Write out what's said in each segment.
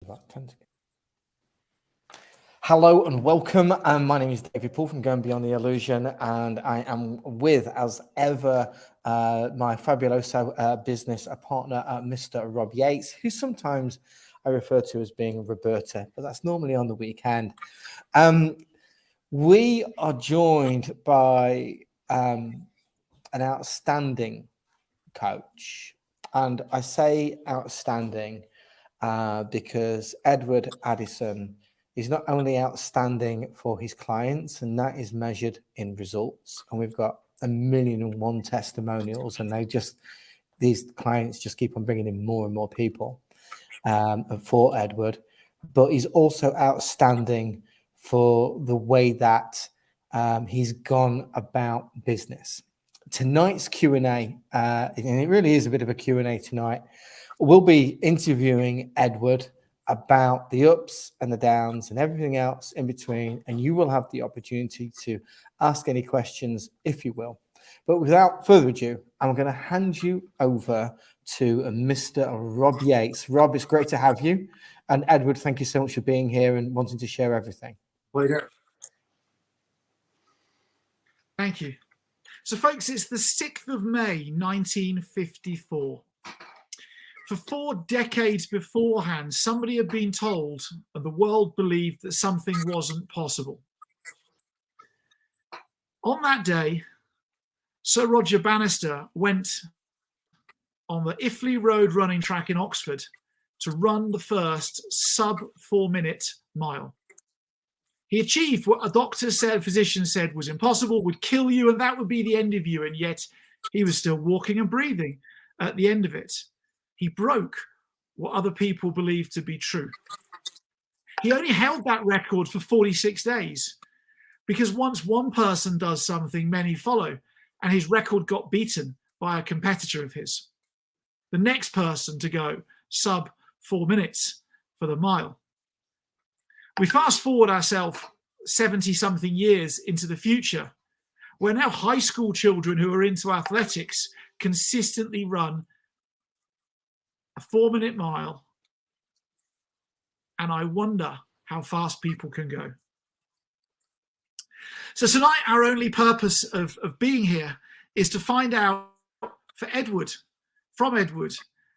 about 10 seconds. Hello and welcome. My name is David Paul from Going Beyond the Illusion, and I am with, as ever, my fabuloso business partner, Mr. Rob Yates, who sometimes I refer to as being Roberta, but that's normally on the weekend. We are joined by an outstanding coach, and I say outstanding because Edward Addison is not only outstanding for his clients, and that is measured in results. And we've got 1,000,001 testimonials, and these clients just keep on bringing in more and more people for Edward. But he's also outstanding for the way that he's gone about business. Tonight's Q&A, and it really is a bit of a Q&A tonight, we'll be interviewing Edward about the ups and the downs and everything else in between, and you will have the opportunity to ask any questions if you will. But without further ado, I'm going to hand you over to Mr. Rob Yates. Rob, it's great to have you. And Edward, thank you so much for being here and wanting to share everything. Later. Thank you. So, folks, it's the 6th of May, 1954. For 4 decades beforehand, somebody had been told and the world believed that something wasn't possible. On that day, Sir Roger Bannister went on the Iffley Road running track in Oxford to run the first sub-4-minute mile. He achieved what a physician said was impossible, would kill you, and that would be the end of you. And yet he was still walking and breathing at the end of it. He broke what other people believed to be true. He only held that record for 46 days because once one person does something, many follow, and his record got beaten by a competitor of his. The next person to go sub 4 minutes for the mile. We fast forward ourselves 70-something years into the future, where now high school children who are into athletics consistently run a 4-minute mile, and I wonder how fast people can go. So tonight, our only purpose of being here is to find out from Edward,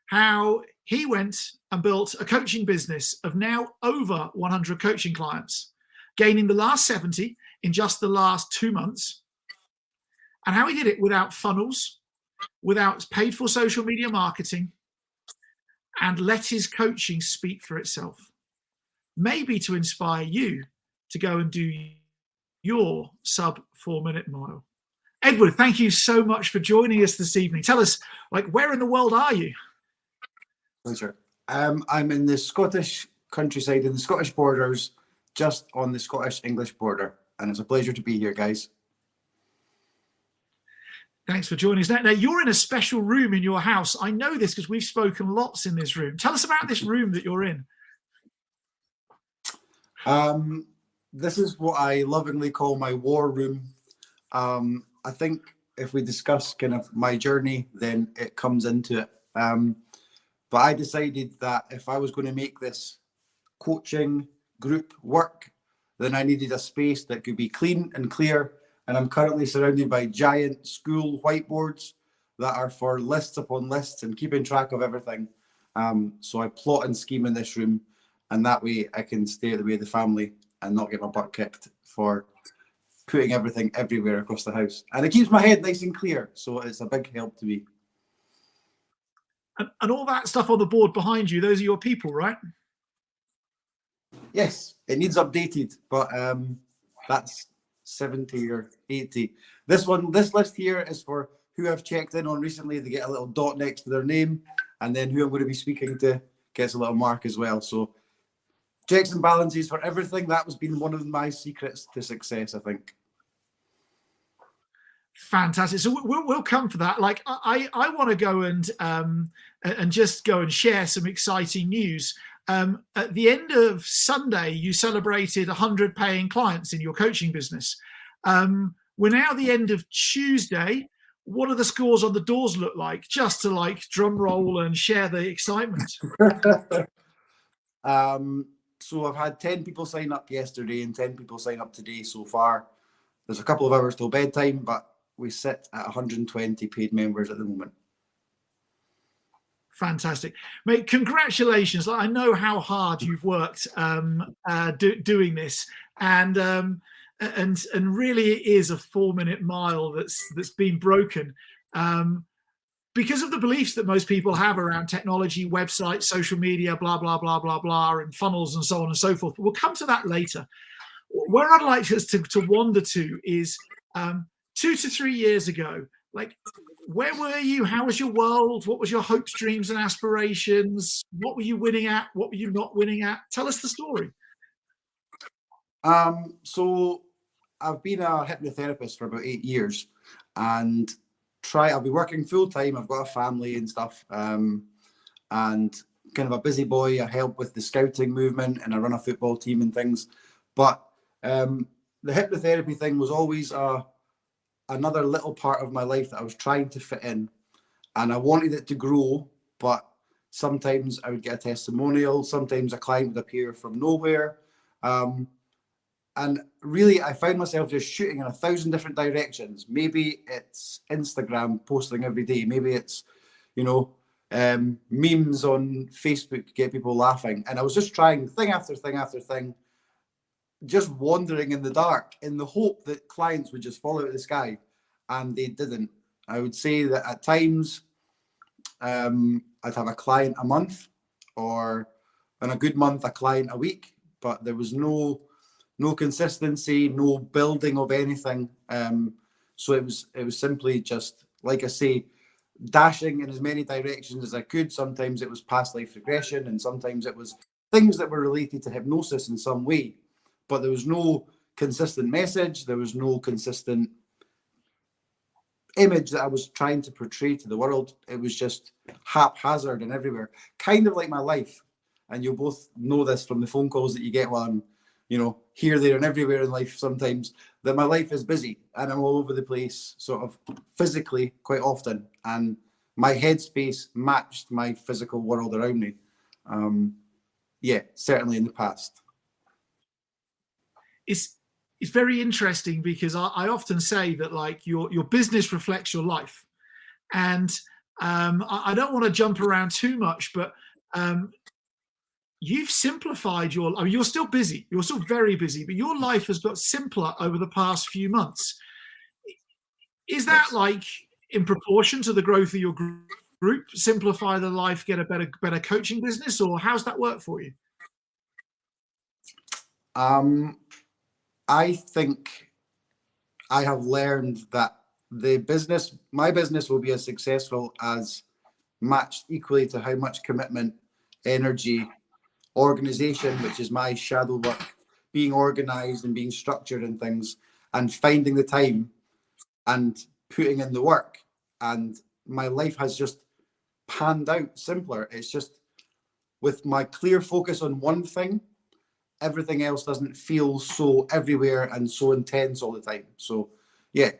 how he went and built a coaching business of now over 100 coaching clients, gaining the last 70 in just the last 2 months, and how he did it without funnels, without paid for social media marketing, and let his coaching speak for itself. Maybe to inspire you to go and do your sub 4-minute mile. Edward, thank you so much for joining us this evening. Tell us, where in the world are you? Pleasure. I'm in the Scottish countryside, in the Scottish borders, just on the Scottish-English border. And it's a pleasure to be here, guys. Thanks for joining us. Now, you're in a special room in your house. I know this because we've spoken lots in this room. Tell us about this room that you're in. This is what I lovingly call my war room. I think if we discuss kind of my journey, then it comes into it. But I decided that if I was going to make this coaching group work, then I needed a space that could be clean and clear. And I'm currently surrounded by giant school whiteboards that are for lists upon lists and keeping track of everything. So I plot and scheme in this room, and that way I can stay out of the way of the family and not get my butt kicked for putting everything everywhere across the house. And it keeps my head nice and clear, so it's a big help to me. And all that stuff on the board behind you, those are your people, right? Yes, it needs updated, but that's 70 or 80. This list here is for who I've checked in on recently. They get a little dot next to their name, and then who I'm going to be speaking to gets a little mark as well. So checks and balances for everything. That has been one of my secrets to success, I think. Fantastic. So we'll come for that. I want to go and just go and share some exciting news. At the end of Sunday, you celebrated 100 paying clients in your coaching business. We're now at the end of Tuesday. What do the scores on the doors look like? Just to drum roll and share the excitement. So I've had 10 people sign up yesterday and 10 people sign up today so far. There's a couple of hours till bedtime, but we sit at 120 paid members at the moment. Fantastic, mate! Congratulations. I know how hard you've worked doing this, and really it is a 4-minute mile that's been broken because of the beliefs that most people have around technology, websites, social media, blah blah blah blah blah, and funnels and so on and so forth. But we'll come to that later. Where I'd like us to wander to is 2 to 3 years ago. Like, where were you? How was your world? What was your hopes, dreams, and aspirations? What were you winning at? What were you not winning at? Tell us the story. So I've been a hypnotherapist for about 8 years, and I'll be working full time. I've got a family and stuff, and kind of a busy boy. I help with the scouting movement, and I run a football team and things. But the hypnotherapy thing was always another little part of my life that I was trying to fit in, and I wanted it to grow. But sometimes I would get a testimonial. Sometimes a client would appear from nowhere. And really, I found myself just shooting in 1,000 different directions. Maybe it's Instagram posting every day. Maybe it's, memes on Facebook to get people laughing. And I was just trying thing after thing after thing, just wandering in the dark in the hope that clients would just fall out of the sky. And they didn't. I would say that at times I'd have a client a month, or in a good month, a client a week. But there was no consistency, no building of anything. So it was simply just, like I say, dashing in as many directions as I could. Sometimes it was past life regression, and sometimes it was things that were related to hypnosis in some way. But there was no consistent message. There was no consistent image that I was trying to portray to the world. It was just haphazard and everywhere, kind of like my life. And you'll both know this from the phone calls that you get while I'm, here, there, and everywhere in life sometimes, that my life is busy and I'm all over the place, sort of physically quite often. And my headspace matched my physical world around me. Certainly in the past. It's very interesting because I often say that, like, your business reflects your life. And I don't want to jump around too much, but you've simplified you're still busy. You're still very busy, but your life has got simpler over the past few months. Is that like in proportion to the growth of your group? Simplify the life, get a better coaching business, or how's that work for you? I think I have learned that my business will be as successful as matched equally to how much commitment, energy, organization, which is my shadow work, being organized and being structured and things, and finding the time and putting in the work. And my life has just panned out simpler. It's just, with my clear focus on one thing, everything else doesn't feel so everywhere and so intense all the time. So I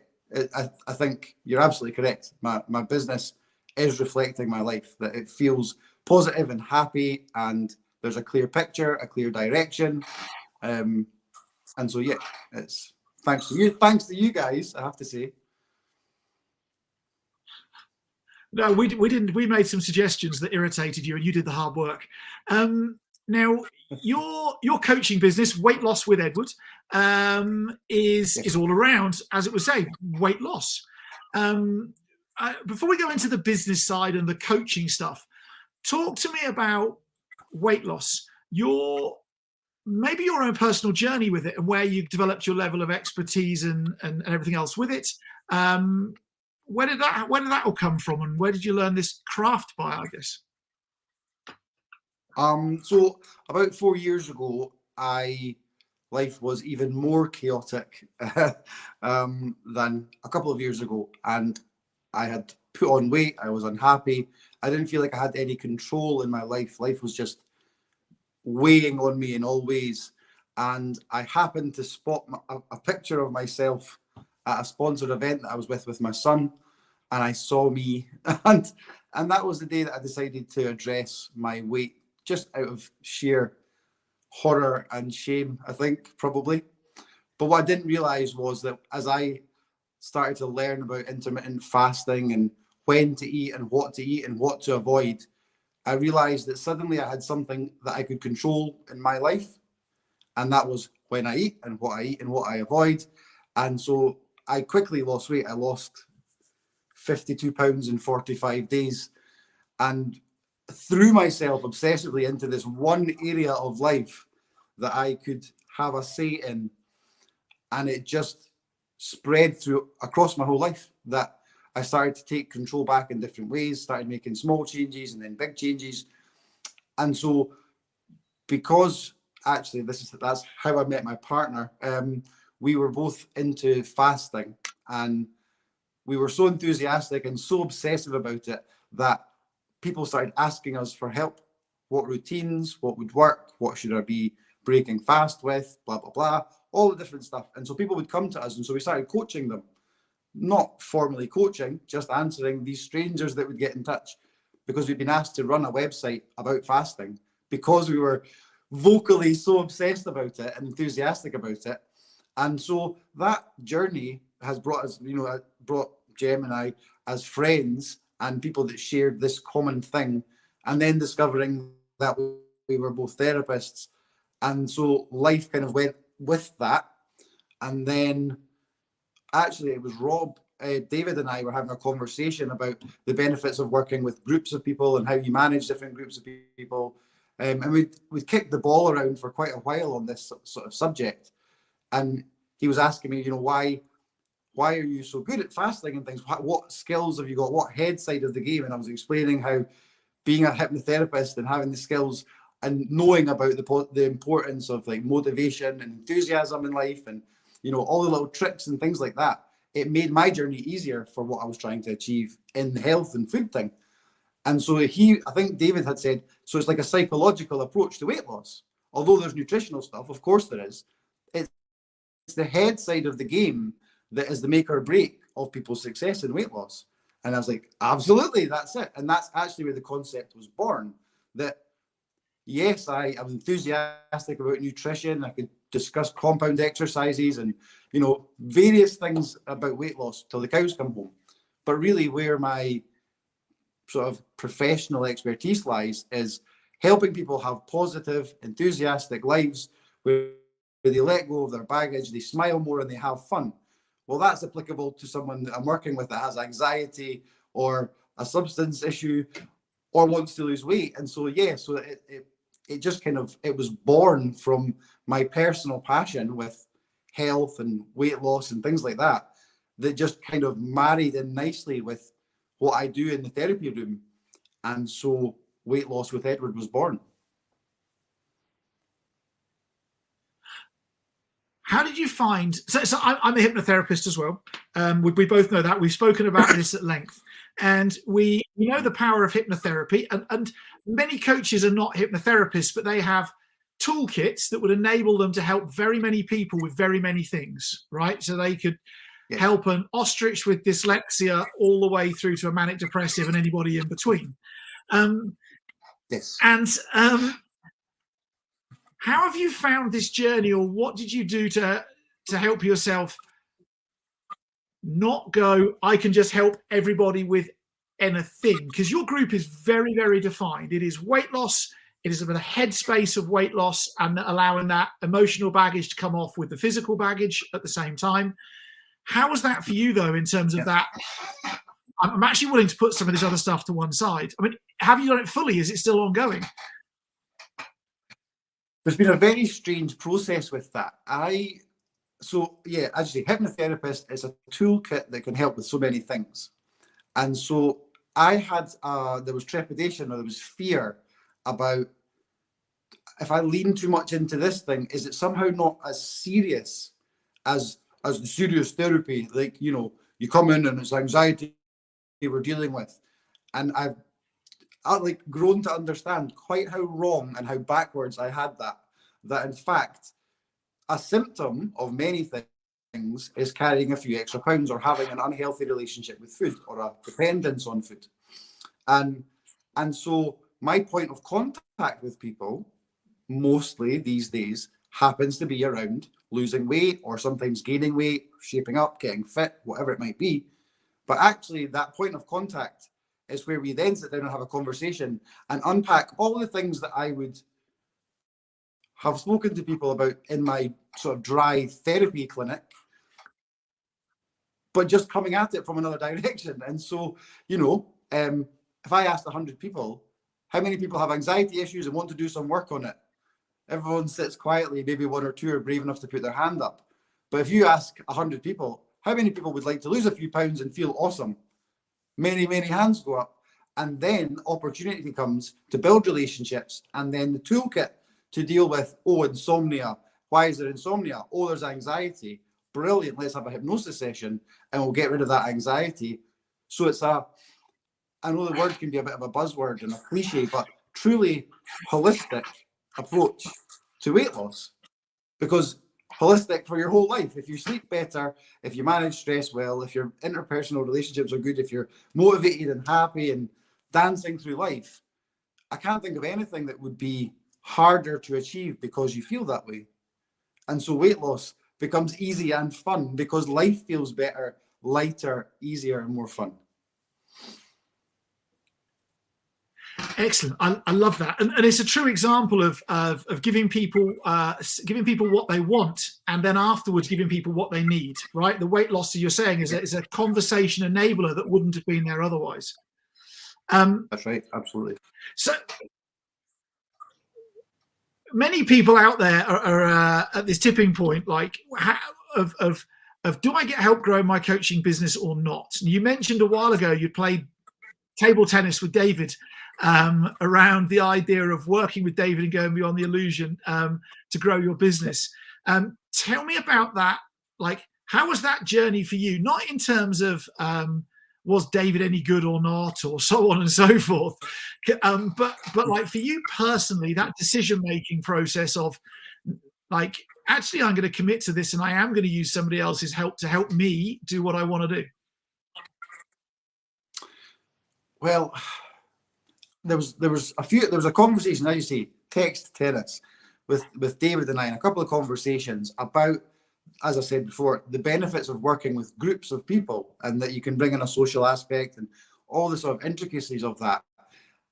think you're absolutely correct. My business is reflecting my life, that it feels positive and happy, and there's a clear picture, a clear direction. And so, it's thanks to you guys, I have to say. No, we didn't. We made some suggestions that irritated you, and you did the hard work. Now, your coaching business, Weight Loss with Edward, is all around, as it would say, weight loss. Before we go into the business side and the coaching stuff, talk to me about weight loss. Maybe your own personal journey with it, and where you developed your level of expertise and everything else with it. Where did that all come from, and where did you learn this craft by, I guess? So about 4 years ago, life was even more chaotic than a couple of years ago, and I had put on weight. I was unhappy. I didn't feel like I had any control in my life. Life was just weighing on me in all ways. And I happened to spot a picture of myself at a sponsored event that I was with my son, and I saw me, and that was the day that I decided to address my weight just out of sheer horror and shame, I think, probably. But what I didn't realize was that as I started to learn about intermittent fasting and when to eat and what to avoid, I realized that suddenly I had something that I could control in my life. And that was when I eat and what I avoid. And so I quickly lost weight. I lost 52 pounds in 45 days, and threw myself obsessively into this one area of life that I could have a say in. And it just spread through across my whole life, that I started to take control back in different ways, started making small changes and then big changes. And so, because actually that's how I met my partner, we were both into fasting, and we were so enthusiastic and so obsessive about it that people started asking us for help. What routines, what would work, what should I be breaking fast with, blah, blah, blah, all the different stuff. And so people would come to us, and so we started coaching them. Not formally coaching, just answering these strangers that would get in touch, because we'd been asked to run a website about fasting because we were vocally so obsessed about it and enthusiastic about it. And so that journey has brought us, brought Jem and I as friends and people that shared this common thing, and then discovering that we were both therapists. And so life kind of went with that. And then actually it was Rob, David and I were having a conversation about the benefits of working with groups of people and how you manage different groups of people. And we'd kicked the ball around for quite a while on this sort of subject. And he was asking me, why are you so good at fasting and things? What skills have you got? What head side of the game? And I was explaining how being a hypnotherapist and having the skills and knowing about the importance of like motivation and enthusiasm in life, and all the little tricks and things like that, it made my journey easier for what I was trying to achieve in the health and food thing. And so I think David had said, so it's like a psychological approach to weight loss. Although there's nutritional stuff, of course there is. It's the head side of the game that is the make or break of people's success in weight loss. And I was like, absolutely, that's it. And that's actually where the concept was born, that yes, I was enthusiastic about nutrition. I could discuss compound exercises and, various things about weight loss till the cows come home. But really where my sort of professional expertise lies is helping people have positive, enthusiastic lives where they let go of their baggage, they smile more, and they have fun. Well, that's applicable to someone that I'm working with that has anxiety or a substance issue or wants to lose weight. And so, so it just kind of, it was born from my personal passion with health and weight loss and things like that, that just kind of married in nicely with what I do in the therapy room. And so Weight Loss with Edward was born. How did you find, so I'm a hypnotherapist as well. We both know that. We've spoken about this at length. And we know the power of hypnotherapy. And many coaches are not hypnotherapists, but they have toolkits that would enable them to help very many people with very many things, right? So they could help an ostrich with dyslexia all the way through to a manic depressive and anybody in between. Yes. And how have you found this journey, or what did you do to help yourself not go, I can just help everybody with anything? Because your group is very, very defined. It is weight loss. It is about a headspace of weight loss and allowing that emotional baggage to come off with the physical baggage at the same time. How was that for you, though, in terms of that? I'm actually willing to put some of this other stuff to one side. I mean, have you done it fully? Is it still ongoing? There's been a very strange process with that. As you say, hypnotherapist is a toolkit that can help with so many things. And so I had, there was trepidation, or there was fear about, if I lean too much into this thing, is it somehow not as serious as the serious therapy? Like, you come in and it's anxiety we're dealing with. And I've like grown to understand quite how wrong and how backwards I had that in fact a symptom of many things is carrying a few extra pounds or having an unhealthy relationship with food or a dependence on food. And so my point of contact with people, mostly these days, happens to be around losing weight or sometimes gaining weight, shaping up, getting fit, whatever it might be. But actually, that point of contact is where we then sit down and have a conversation and unpack all the things that I would have spoken to people about in my sort of dry therapy clinic, but just coming at it from another direction. And so, you know, if I asked 100 people, how many people have anxiety issues and want to do some work on it? Everyone sits quietly, maybe one or two are brave enough to put their hand up. But if you ask 100 people, how many people would like to lose a few pounds and feel awesome? Many, many hands go up. And then opportunity comes to build relationships, and then the toolkit to deal with, oh, insomnia. Why is there insomnia? Oh, there's anxiety. Brilliant. Let's have a hypnosis session and we'll get rid of that anxiety. So it's I know the word can be a bit of a buzzword and a cliche, but truly holistic approach to weight loss, because holistic for your whole life. If you sleep better, if you manage stress well, if your interpersonal relationships are good, if you're motivated and happy and dancing through life, I can't think of anything that would be harder to achieve because you feel that way. And so weight loss becomes easy and fun because life feels better, lighter, easier, and more fun. Excellent. I love that, and it's a true example of giving people what they want, and then afterwards giving people what they need. Right, the weight loss that you're saying is a conversation enabler that wouldn't have been there otherwise. That's right, absolutely. So many people out there are at this tipping point, like of do I get help grow my coaching business or not? And you mentioned a while ago you played table tennis with David. Around the idea of working with David and going beyond the illusion to grow your business. Tell me about that. Like, how was that journey for you? Not in terms of was David any good or not, or so on and so forth, but like for you personally, that decision-making process of like, actually, I'm going to commit to this, and I am going to use somebody else's help to help me do what I want to do. Well, there was a conversation, as you say, text tennis with David and I, and a couple of conversations about, as I said before, the benefits of working with groups of people, and that you can bring in a social aspect and all the sort of intricacies of that.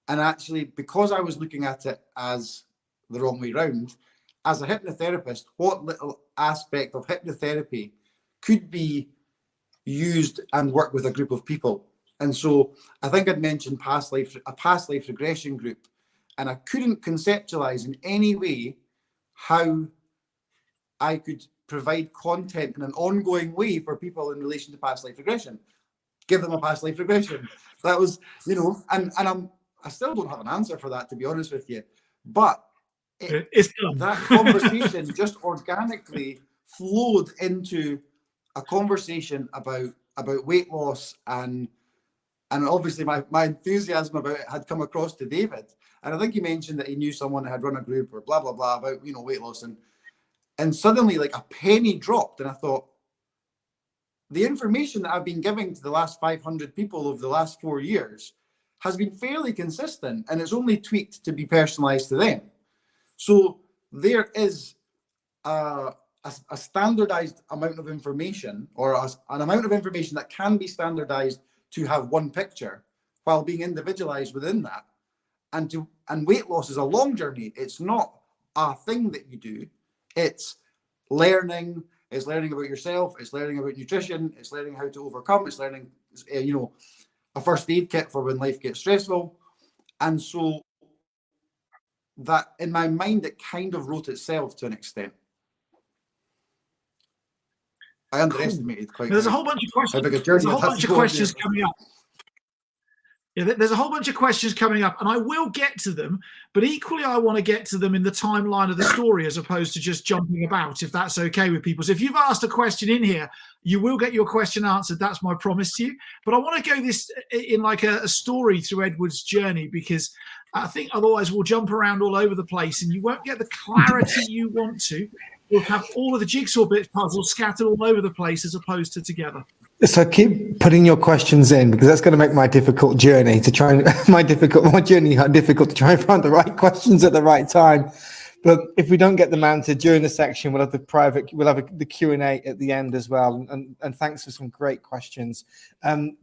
And actually, because I was looking at it as the wrong way round, as a hypnotherapist, what little aspect of hypnotherapy could be used and work with a group of people? And so I think I'd mentioned a past life regression group, and I couldn't conceptualize in any way how I could provide content in an ongoing way for people in relation to past life regression. Give them a past life regression. That was, you know, and I still don't have an answer for that, to be honest with you. But that conversation just organically flowed into a conversation about weight loss, and obviously my enthusiasm about it had come across to David. And I think he mentioned that he knew someone that had run a group or blah, blah, blah about, you know, weight loss. And suddenly like a penny dropped. And I thought, the information that I've been giving to the last 500 people over the last 4 years has been fairly consistent, and it's only tweaked to be personalized to them. So there is a standardized amount of information, or an amount of information that can be standardized to have one picture while being individualized within that. And weight loss is a long journey. It's not a thing that you do. It's learning. It's learning about yourself. It's learning about nutrition. It's learning how to overcome. It's learning, you know, a first aid kit for when life gets stressful. And so that, in my mind, it kind of wrote itself to an extent. I underestimated quite. There's a whole bunch of questions. There's a whole bunch of questions coming up. Yeah, there's a whole bunch of questions coming up, and I will get to them. But equally, I want to get to them in the timeline of the story, as opposed to just jumping about. If that's okay with people. So if you've asked a question in here, you will get your question answered. That's my promise to you. But I want to go this in like a story through Edward's journey, because I think otherwise we'll jump around all over the place, and you won't get the clarity you want to. You'll have all of the jigsaw bit puzzles scattered all over the place as opposed to together. So keep putting your questions in, because that's going to make my difficult journey to try and my journey difficult to try and find the right questions at the right time. But if we don't get them answered during the section, we'll have the Q&A at the end as well. And thanks for some great questions.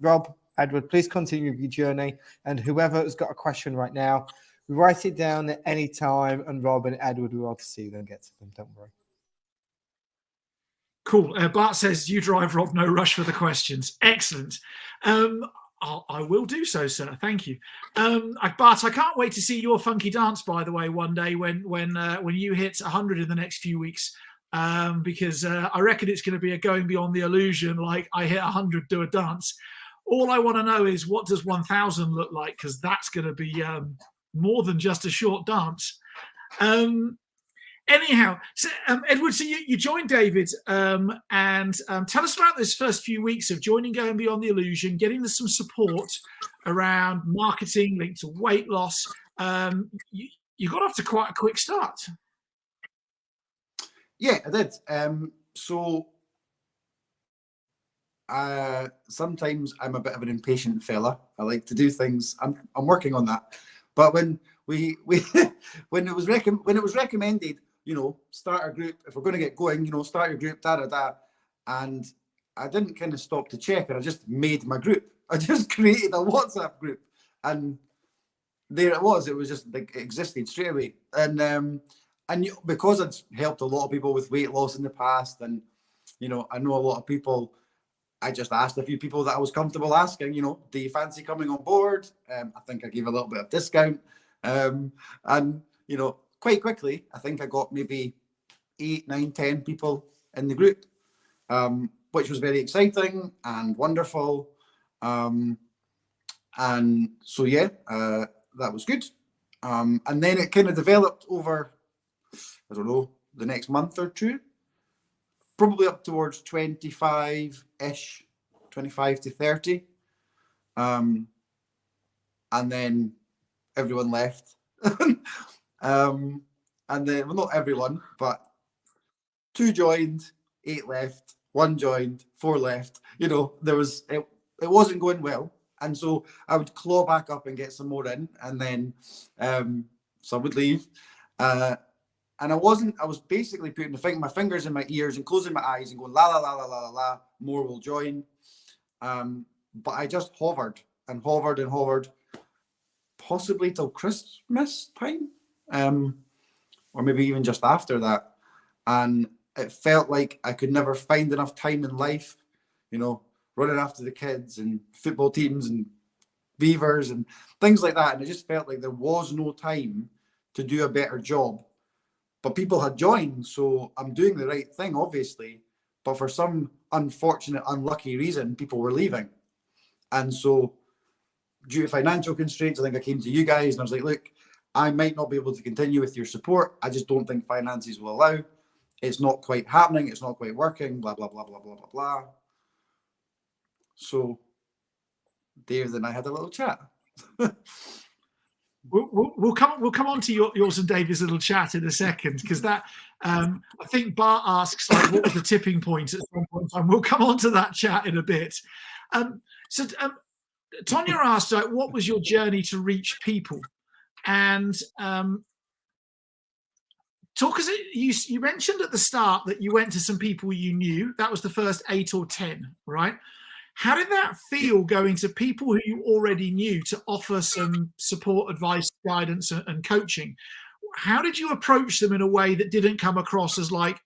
Rob, Edward, please continue with your journey. And whoever has got a question right now, write it down at any time, and Rob and Edward will be able to see them and get to them. Don't worry. Cool. Bart says, you drive, Rob, no rush for the questions. Excellent. I will do so, sir. Thank you. Bart, I can't wait to see your funky dance, by the way, one day when you hit 100 in the next few weeks, because I reckon it's going to be a going beyond the illusion, like I hit 100, do a dance. All I want to know is, what does 1,000 look like? Because that's going to be more than just a short dance. Anyhow, so, Edward, so you joined David, and tell us about those first few weeks of joining Going Beyond the Illusion, getting some support around marketing linked to weight loss. You got off to quite a quick start. Yeah, I did. Sometimes I'm a bit of an impatient fella. I like to do things. I'm working on that. But when when it was recommended, start a group. If we're going to get going, start your group, And I didn't kind of stop to check, and I just made my group. I just created a WhatsApp group, and there it was. It was just like it existed straight away. And because I'd helped a lot of people with weight loss in the past, and I know a lot of people. I just asked a few people that I was comfortable asking, do you fancy coming on board? I think I gave a little bit of discount, and quite quickly, I think I got maybe 8, 9, 10 people in the group, which was very exciting and wonderful. And so, yeah, that was good. And then it kind of developed over, I don't know, the next month or two, probably up towards 25-ish, 25 to 30. And then everyone left. And then, well, not everyone, but 2 joined, 8 left, 1 joined, 4 left. There was it wasn't going well, and so I would claw back up and get some more in, and then some would leave. And I was basically putting my fingers in my ears and closing my eyes and going la la la la la la. More will join, but I just hovered and hovered and hovered, possibly till Christmas time. Or maybe even just after that. And it felt like I could never find enough time in life, running after the kids and football teams and beavers and things like that. And it just felt like there was no time to do a better job. But people had joined, so I'm doing the right thing, obviously. But for some unfortunate, unlucky reason, people were leaving. And so due to financial constraints, I think I came to you guys and I was like, look, I might not be able to continue with your support. I just don't think finances will allow. It's not quite happening. It's not quite working. Blah, blah, blah, blah, blah, blah, blah. So David and I had a little chat. We'll come on to yours and David's little chat in a second, because that I think Bart asks, like, what was the tipping point at some point in time. We'll come on to that chat in a bit. So Tonya asked, what was your journey to reach people? And talk us. You mentioned at the start that you went to some people you knew. That was the first 8 or 10, right? How did that feel, going to people who you already knew to offer some support, advice, guidance, and coaching? How did you approach them in a way that didn't come across as like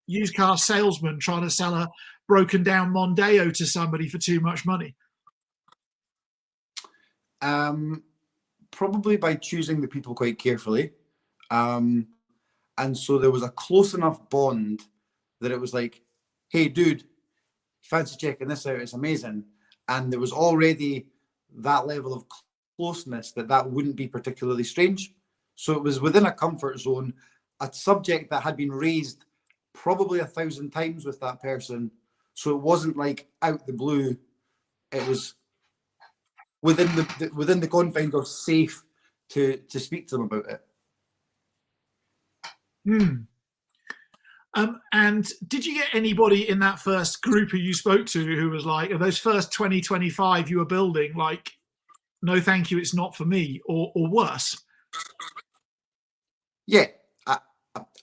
used car salesman trying to sell a broken down Mondeo to somebody for too much money? Probably by choosing the people quite carefully. And so there was a close enough bond that it was like, hey, dude, fancy checking this out? It's amazing. And there was already that level of closeness that wouldn't be particularly strange. So it was within a comfort zone, a subject that had been raised probably 1,000 times with that person. So it wasn't like out the blue. It was within the confines of safe to speak to them about it. And did you get anybody in that first group who you spoke to who was like, those first 20, 25 you were building, like, no, thank you, it's not for me, or worse? Yeah,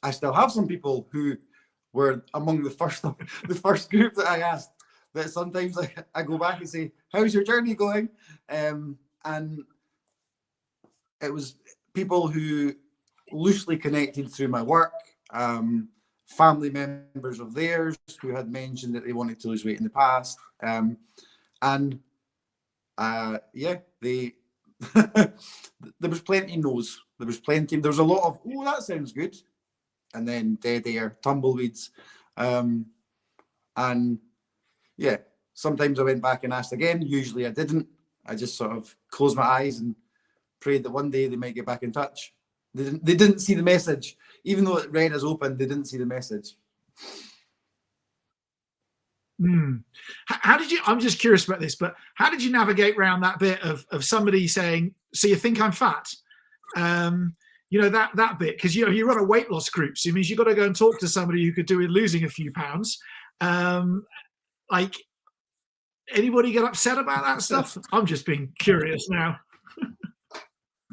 I still have some people who were among the first group that I asked, that sometimes I go back and say, how's your journey going? And it was people who loosely connected through my work, family members of theirs who had mentioned that they wanted to lose weight in the past. Yeah, they there was plenty no's. There was a lot of, oh, that sounds good, and then dead air, tumbleweeds. And yeah, sometimes I went back and asked again. Usually I didn't. I just sort of closed my eyes and prayed that one day they might get back in touch. They didn't see the message. Even though it read as open, they didn't see the message. How did you, I'm just curious about this, but how did you navigate around that bit of somebody saying, so you think I'm fat? You know, that bit, because, you know, you run a weight loss group, so it means you've got to go and talk to somebody who could do with losing a few pounds. Like, anybody get upset about that stuff? I'm just being curious now.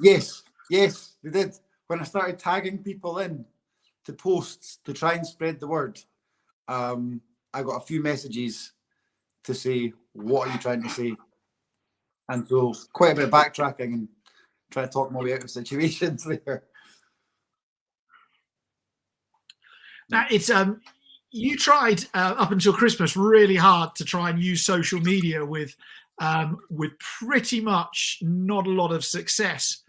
Yes, they did. When I started tagging people in to posts to try and spread the word, I got a few messages to say, what are you trying to say? And so quite a bit of backtracking and trying to talk my way out of situations there. Now, it's you tried up until Christmas really hard to try and use social media with pretty much not a lot of success.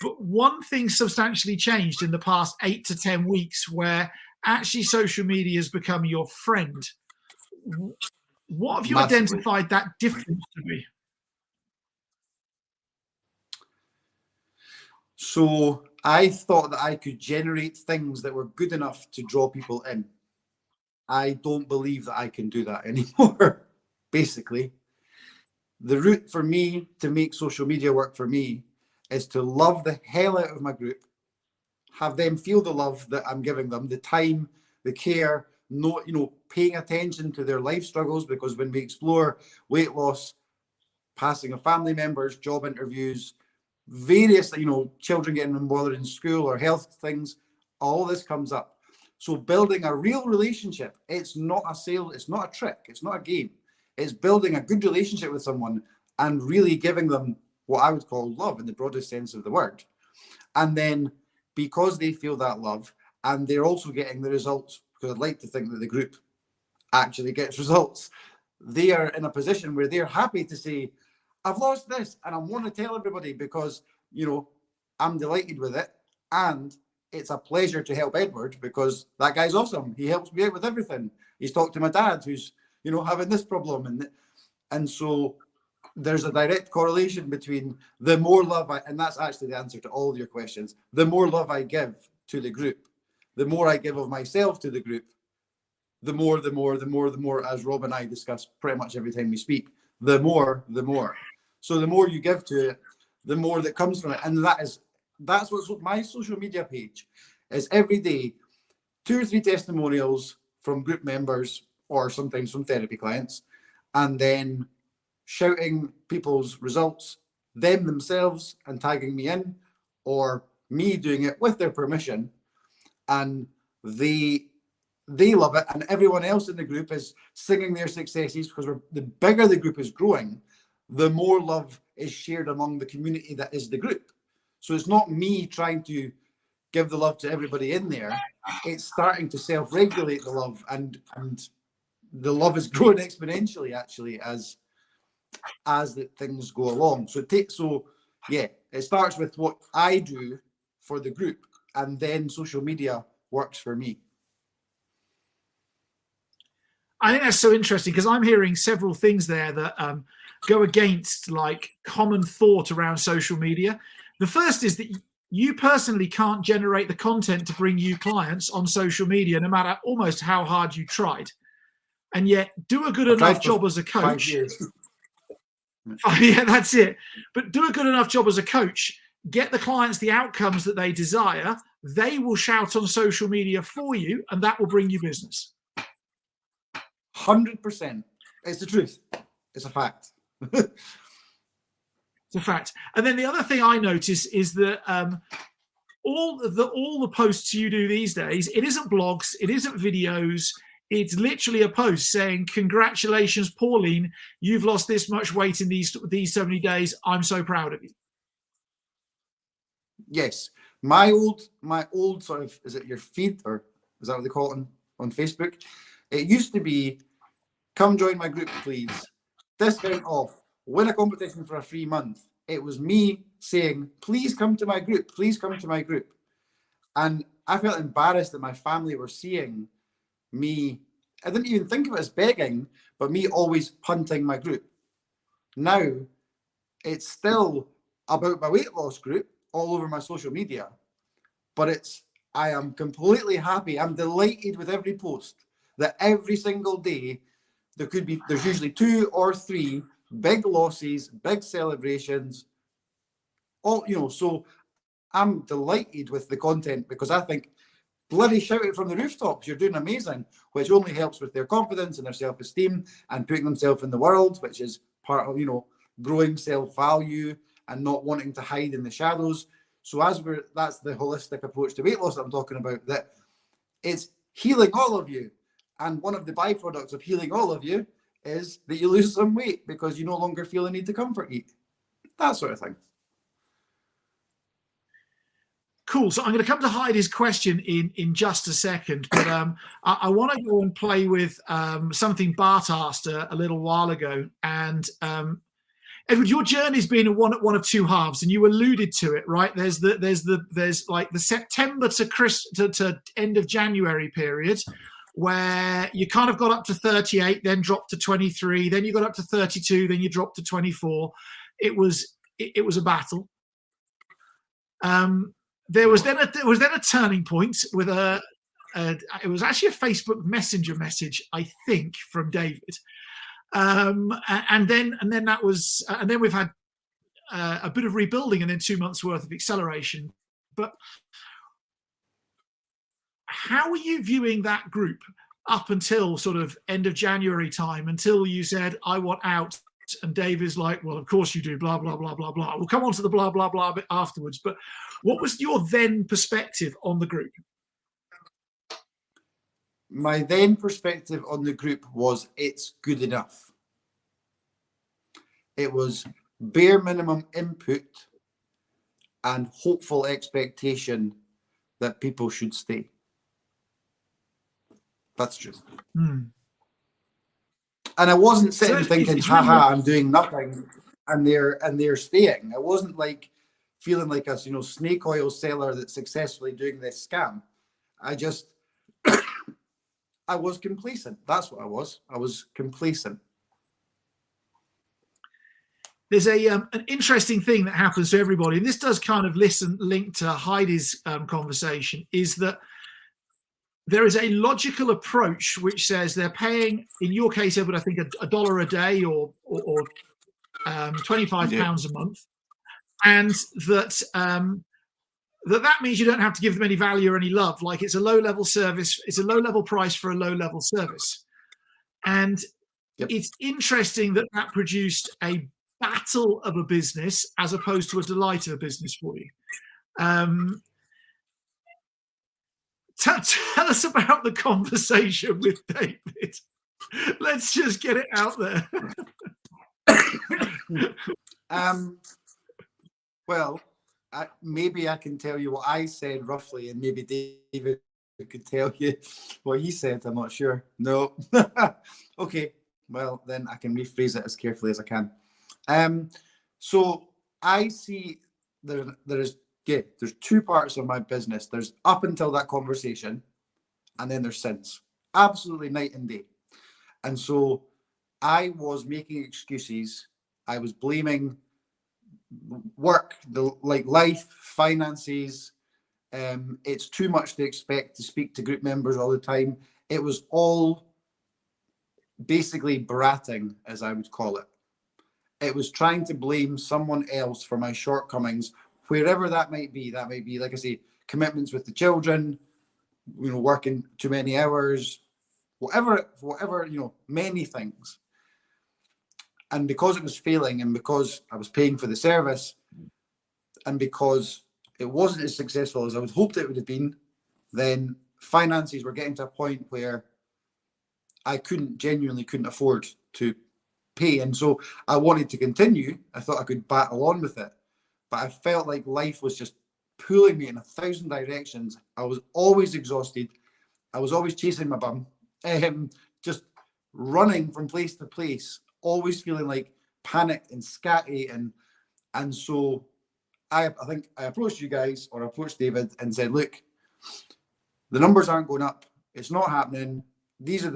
But one thing substantially changed in the past 8 to 10 weeks, where actually social media has become your friend. What have you identified that difference to be? So I thought that I could generate things that were good enough to draw people in. I don't believe that I can do that anymore. Basically, the route for me to make social media work for me is to love the hell out of my group, have them feel the love that I'm giving them, the time, the care, paying attention to their life struggles, because when we explore weight loss, passing of family members, job interviews, various, children getting bothered in school or health things, all this comes up. So building a real relationship, it's not a sale, it's not a trick, it's not a game. It's building a good relationship with someone and really giving them what I would call love in the broadest sense of the word. And then because they feel that love and they're also getting the results, because I'd like to think that the group actually gets results, they are in a position where they're happy to say, I've lost this and I want to tell everybody because, I'm delighted with it. And it's a pleasure to help Edward because that guy's awesome. He helps me out with everything. He's talked to my dad who's, having this problem. And so there's a direct correlation between the more love and that's actually the answer to all of your questions. The more love I give to the group, the more I give of myself to the group, the more, as Rob and I discuss pretty much every time we speak, the more. So the more you give to it, the more that comes from it. And that's what my social media page is. Every day, 2 or 3 testimonials from group members or sometimes from therapy clients, and then shouting people's results, them themselves, and tagging me in, or me doing it with their permission. And they love it, and everyone else in the group is singing their successes, because the bigger the group is growing, the more love is shared among the community that is the group. So it's not me trying to give the love to everybody in there. It's starting to self-regulate the love, and the love is growing exponentially actually as the things go along. So it starts with what I do for the group, and then social media works for me. I think that's so interesting, because I'm hearing several things there that go against like common thought around social media. The first is that you personally can't generate the content to bring you clients on social media, no matter almost how hard you tried. And yet do a good enough job as a coach. 5 years. Yeah, that's it. But do a good enough job as a coach, get the clients the outcomes that they desire, they will shout on social media for you, and that will bring you business. 100%. It's the truth. It's a fact. It's a fact. And then the other thing I notice is that all the posts you do these days, it isn't blogs, it isn't videos. It's literally a post saying, "Congratulations, Pauline, you've lost this much weight in these so many days. I'm so proud of you." Yes. My old sort of, is it your feed, or is that what they call it on Facebook? It used to be, "Come join my group, please. Discount off. Win a competition for a free month." It was me saying, "Please come to my group. Please come to my group." And I felt embarrassed that my family were seeing me. I didn't even think of it as begging, but me always punting my group. Now, it's still about my weight loss group all over my social media, but I am completely happy. I'm delighted with every post that every single day there's usually 2 or 3 big losses, big celebrations, all, so I'm delighted with the content, because I think, bloody shout it from the rooftops, you're doing amazing, which only helps with their confidence and their self-esteem and putting themselves in the world, which is part of, growing self-value and not wanting to hide in the shadows. So that's the holistic approach to weight loss that I'm talking about, that it's healing all of you. And one of the byproducts of healing all of you is that you lose some weight because you no longer feel the need to comfort eat. That sort of thing. Cool. So I'm going to come to Heidi's question in just a second, but I want to go and play with something Bart asked a little while ago. And Edward, your journey's been one of two halves, and you alluded to it, right? There's like the September to end of January period, where you kind of got up to 38, then dropped to 23, then you got up to 32, then you dropped to 24. It was a battle. There was then a turning point with it was actually a Facebook Messenger message, I think, from David, and then we've had a bit of rebuilding and then 2 months worth of acceleration. But how are you viewing that group up until sort of end of January time, until you said, "I want out"? And Dave is like, "Well, of course you do, blah, blah, blah, blah, blah." We'll come on to the blah, blah, blah bit afterwards. But what was your then perspective on the group? My then perspective on the group was, it's good enough. It was bare minimum input and hopeful expectation that people should stay. That's true. And I wasn't sitting thinking, haha, I'm doing nothing and they're staying. I wasn't like feeling like a snake oil seller that's successfully doing this scam. I was complacent. That's what I was. I was complacent. There's an interesting thing that happens to everybody, and this does kind of link to Heidi's conversation, is that there is a logical approach which says they're paying, in your case, Edward, I think $1 a day or £25 a month, and that means you don't have to give them any value or any love. Like, it's a low-level service, it's a low-level price for a low-level service. And It's interesting that produced a battle of a business as opposed to a delight of a business for you. Tell us about the conversation with David. Let's just get it out there. Well, maybe I can tell you what I said roughly, and maybe David could tell you what he said. I'm not sure. No. Okay. Well, then I can rephrase it as carefully as I can. So I see there's 2 parts of my business. There's up until that conversation, and then there's since. Absolutely night and day. And so I was making excuses. I was blaming work, life, finances. It's too much to expect to speak to group members all the time. It was all basically bratting, as I would call it. It was trying to blame someone else for my shortcomings, wherever that might be. That might be, like I say, commitments with the children, working too many hours, whatever, many things. And because it was failing, and because I was paying for the service, and because it wasn't as successful as I would hoped it would have been, then finances were getting to a point where I genuinely couldn't afford to pay. And so I wanted to continue. I thought I could battle on with it, but I felt like life was just pulling me in 1,000 directions. I was always exhausted. I was always chasing my bum, just running from place to place, always feeling like panicked and scatty. And so I think I approached you guys, or I approached David and said, look, the numbers aren't going up. It's not happening. This is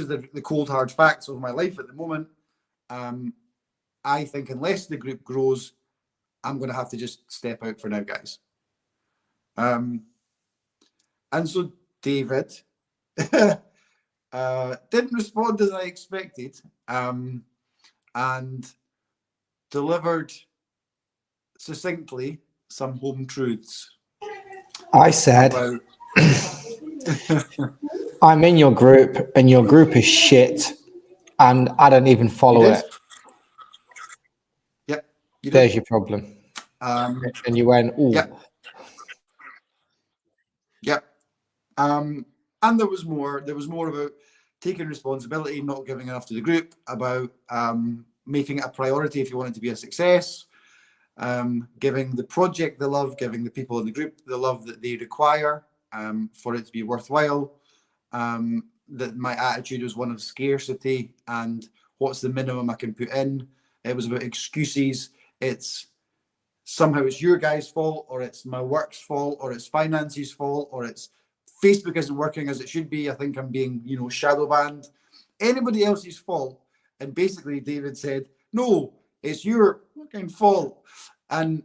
the cold hard facts of my life at the moment. I think unless the group grows, I'm going to have to just step out for now, guys. And so David didn't respond as I expected, and delivered succinctly some home truths. I said, about... I'm in your group and your group is shit and I don't even follow it. Yep. There's your problem. And you went, ooh. Yep. Yep. And there was more about taking responsibility, not giving enough to the group, about making it a priority if you want it to be a success, giving the project the love, giving the people in the group the love that they require for it to be worthwhile. That my attitude was one of scarcity and what's the minimum I can put in. It was about excuses. It's somehow it's your guys' fault, or it's my work's fault, or it's finances' fault, or it's Facebook isn't working as it should be. I think I'm being, shadow banned. Anybody else's fault. And basically David said, no, it's your fucking fault. And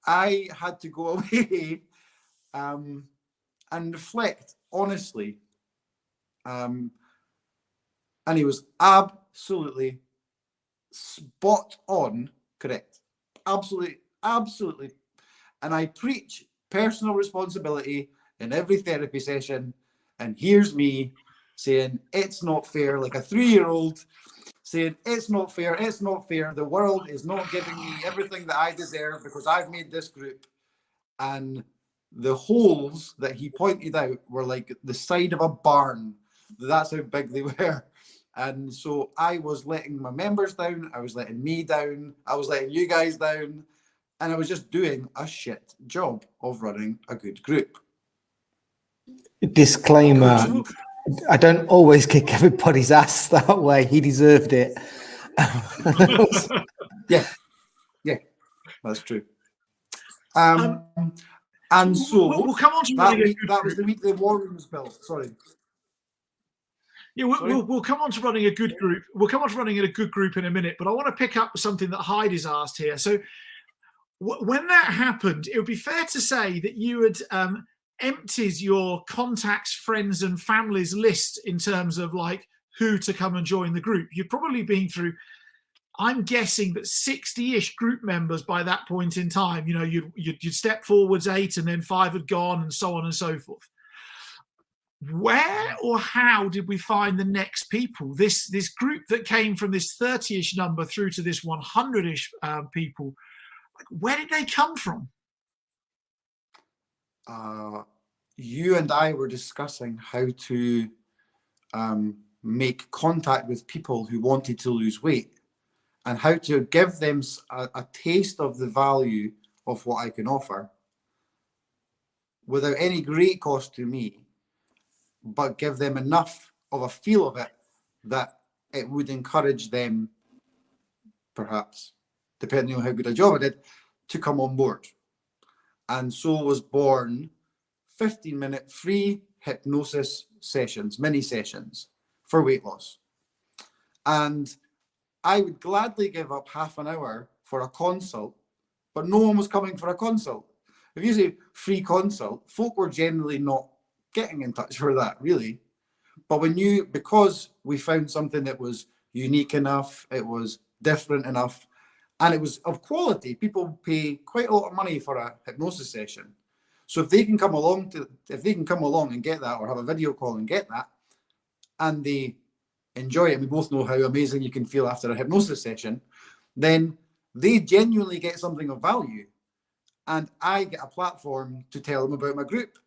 I had to go away and reflect honestly. And he was absolutely spot on correct. Absolutely. And I preach personal responsibility in every therapy session. And here's me saying, it's not fair, like a 3-year-old saying, it's not fair. The world is not giving me everything that I deserve because I've made this group. And the holes that he pointed out were like the side of a barn. That's how big they were. And so I was letting my members down. I was letting me down. I was letting you guys down. And I was just doing a shit job of running a good group. Disclaimer, I don't always kick everybody's ass that way. He deserved it. Yeah, that's true. And so we'll come on to that was the week the war room was built. Sorry. Yeah, we'll come on to running a good group. We'll come on to running a good group in a minute, but I want to pick up something that Heidi's asked here. So when that happened, it would be fair to say that you had emptied your contacts, friends and family's list in terms of like who to come and join the group. You've probably been through, I'm guessing that 60-ish group members by that point in time. You'd step forwards 8 and then 5 had gone and so on and so forth. Where or how did we find the next people? This group that came from this 30-ish number through to this 100-ish people, where did they come from? You and I were discussing how to make contact with people who wanted to lose weight and how to give them a taste of the value of what I can offer without any great cost to me, but give them enough of a feel of it that it would encourage them, perhaps, depending on how good a job I did, to come on board. And so was born 15-minute free hypnosis sessions, mini sessions for weight loss. And I would gladly give up half an hour for a consult, but no one was coming for a consult. If you say free consult, folk were generally not getting in touch for that, really. But because we found something that was unique enough, it was different enough, and it was of quality. People pay quite a lot of money for a hypnosis session. So if they can come along and get that, or have a video call and get that, and they enjoy it, we both know how amazing you can feel after a hypnosis session, then they genuinely get something of value. And I get a platform to tell them about my group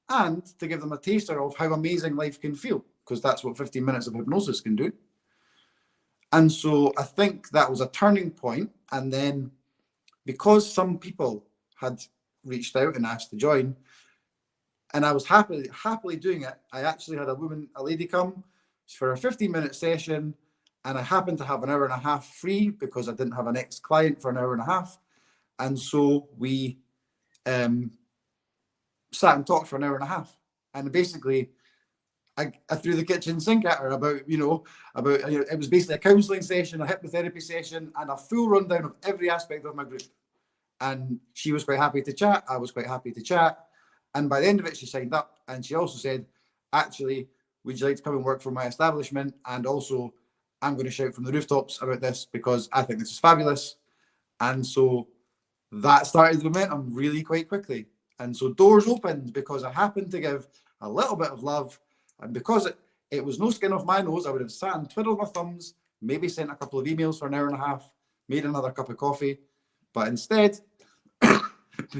and to give them a taster of how amazing life can feel, because that's what 15 minutes of hypnosis can do. And so I think that was a turning point. And then because some people had reached out and asked to join, and I was happily doing it, I actually had a lady come for a 15-minute session, and I happened to have an hour and a half free because I didn't have an ex-client for an hour and a half. And so we sat and talked for an hour and a half. And basically, I threw the kitchen sink at her about it was basically a counselling session, a hypnotherapy session, and a full rundown of every aspect of my group. And she was quite happy to chat. I was quite happy to chat. And by the end of it, she signed up. And she also said, actually, would you like to come and work for my establishment? And also, I'm going to shout from the rooftops about this because I think this is fabulous. And so that started the momentum really quite quickly. And so doors opened because I happened to give a little bit of love. And because it was no skin off my nose, I would have sat and twiddled my thumbs, maybe sent a couple of emails for an hour and a half, made another cup of coffee. But instead,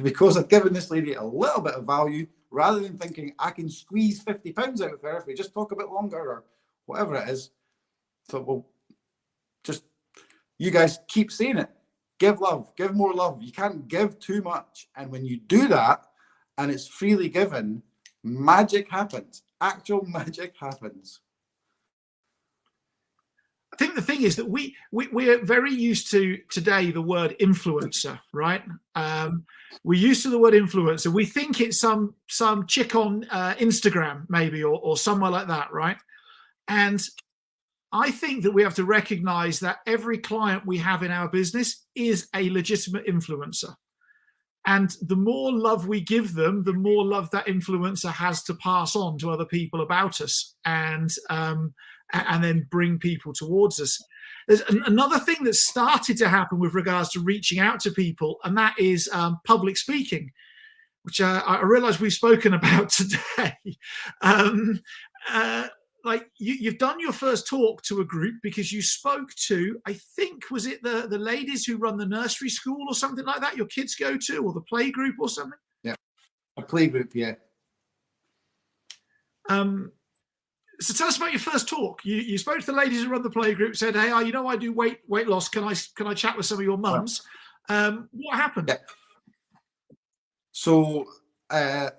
because I've given this lady a little bit of value, rather than thinking I can squeeze £50 out of her if we just talk a bit longer or whatever it is, thought, well, just you guys keep saying it. Give love, give more love. You can't give too much. And when you do that and it's freely given, magic happens. Actual magic happens. I think the thing is that we're very used to today the word influencer, right? We're used to the word influencer. We think it's some chick on Instagram maybe or somewhere like that, right? And I think that we have to recognize that every client we have in our business is a legitimate influencer. And the more love we give them, the more love that influencer has to pass on to other people about us and then bring people towards us. There's another thing that started to happen with regards to reaching out to people, and that is public speaking, which I realize we've spoken about today. Like you've done your first talk to a group because you spoke to, I think, was it the ladies who run the nursery school or something like that your kids go to, or the play group or something? Yeah, a play group, yeah. So tell us about your first talk. You spoke to the ladies who run the play group, said, hey, I do weight loss. Can I chat with some of your mums? What happened? Yeah. So the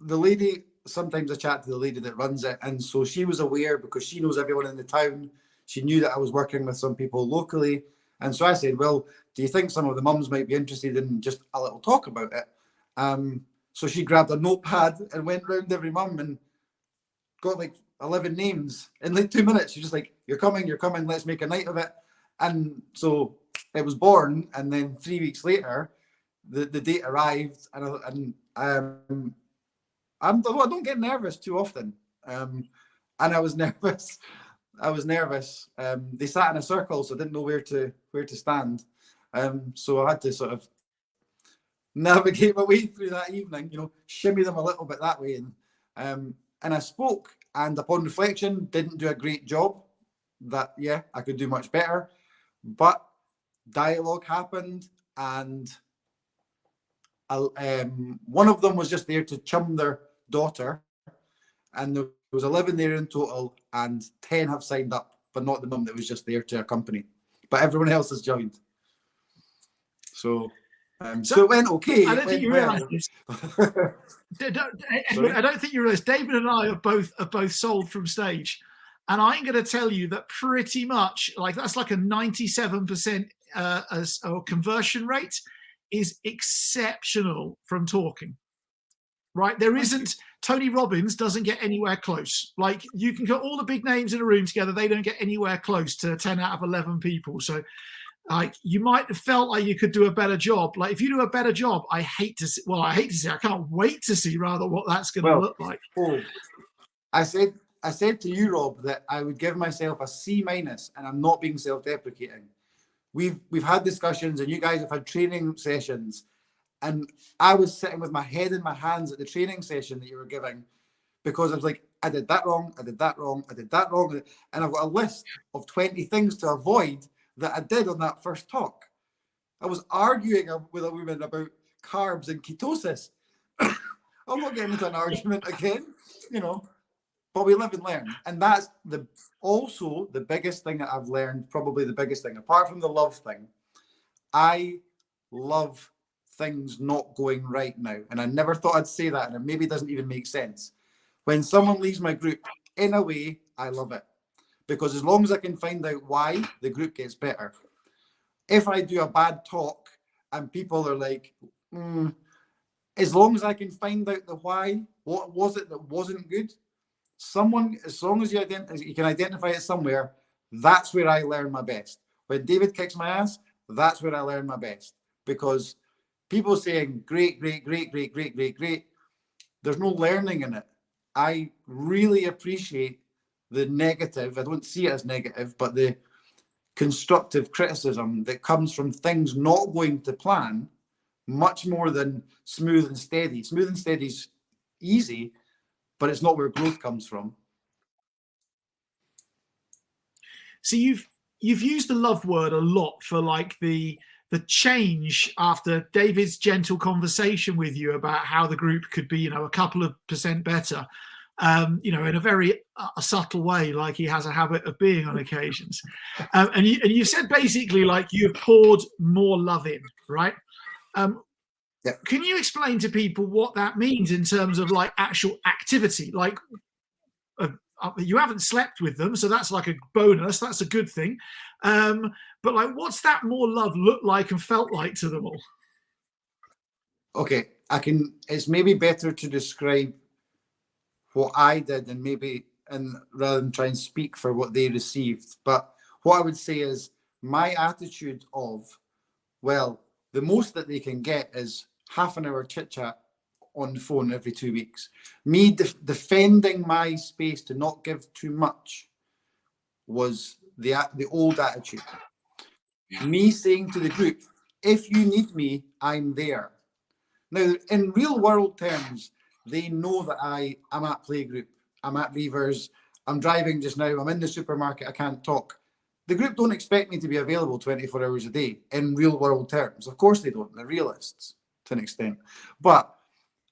lady, sometimes I chat to the lady that runs it. And so she was aware because she knows everyone in the town. She knew that I was working with some people locally. And so I said, well, do you think some of the mums might be interested in just a little talk about it? So she grabbed a notepad and went round every mum and got like 11 names in like 2 minutes. She's just like, you're coming, let's make a night of it. And so it was born. And then 3 weeks later, the date arrived. And I don't get nervous too often. And I was nervous. They sat in a circle, so I didn't know where to stand. So I had to sort of navigate my way through that evening, shimmy them a little bit that way. And I spoke, and upon reflection, didn't do a great job. That, yeah, I could do much better. But dialogue happened, and one of them was just there to chum their daughter, and there was 11 there in total, and 10 have signed up, but not the mum that was just there to accompany. But everyone else has joined. So it went okay. I don't think you realise this. I don't think you realise David and I have both sold from stage, and I'm going to tell you that pretty much that's like a 97% conversion rate is exceptional from talking. Right, there isn't. Tony Robbins doesn't get anywhere close. Like, you can get all the big names in a room together, they don't get anywhere close to 10 out of 11 people. So, like, you might have felt like you could do a better job. Like, if you do a better job, I can't wait to see rather what that's going to look like. I said to you, Rob, that I would give myself a C-, and I'm not being self-deprecating. We've had discussions, and you guys have had training sessions, And I was sitting with my head in my hands at the training session that you were giving, because I was like, I did that wrong, I did that wrong, I did that wrong. And I've got a list of 20 things to avoid that I did on that first talk. I was arguing with a woman about carbs and ketosis. I'm not getting into an argument again, you know, but we live and learn. And that's also the biggest thing that I've learned, probably the biggest thing, apart from the love thing. I love things not going right now. And I never thought I'd say that, and it maybe doesn't even make sense. When someone leaves my group, in a way, I love it. Because as long as I can find out why, the group gets better. If I do a bad talk and people are like, as long as I can find out the why, what was it that wasn't good? As long as you can identify it somewhere, that's where I learn my best. When David kicks my ass, that's where I learn my best. Because people saying great, great, great, great, great, great, great, there's no learning in it. I really appreciate the negative. I don't see it as negative, but the constructive criticism that comes from things not going to plan much more than smooth and steady. Smooth and steady's easy, but it's not where growth comes from. So you've used the love word a lot for like the change after David's gentle conversation with you about how the group could be, you know, a couple of % better, you know, in a very subtle way, like he has a habit of being on occasions. And you said basically like you've poured more love in, right? Yeah. Can you explain to people what that means in terms of like actual activity? Like you haven't slept with them, so that's like a bonus. That's a good thing. But like, what's that more love look like and felt like to them all? Okay, it's maybe better to describe what I did and rather than try and speak for what they received. But what I would say is my attitude of, well, the most that they can get is half an hour chit chat on the phone every 2 weeks. Me defending my space to not give too much was the old attitude. Me saying to the group, if you need me, I'm there. Now, in real world terms, they know that I'm at playgroup, I'm at Reavers, I'm driving just now, I'm in the supermarket, I can't talk. The group don't expect me to be available 24 hours a day in real world terms. Of course they don't. They're realists to an extent. But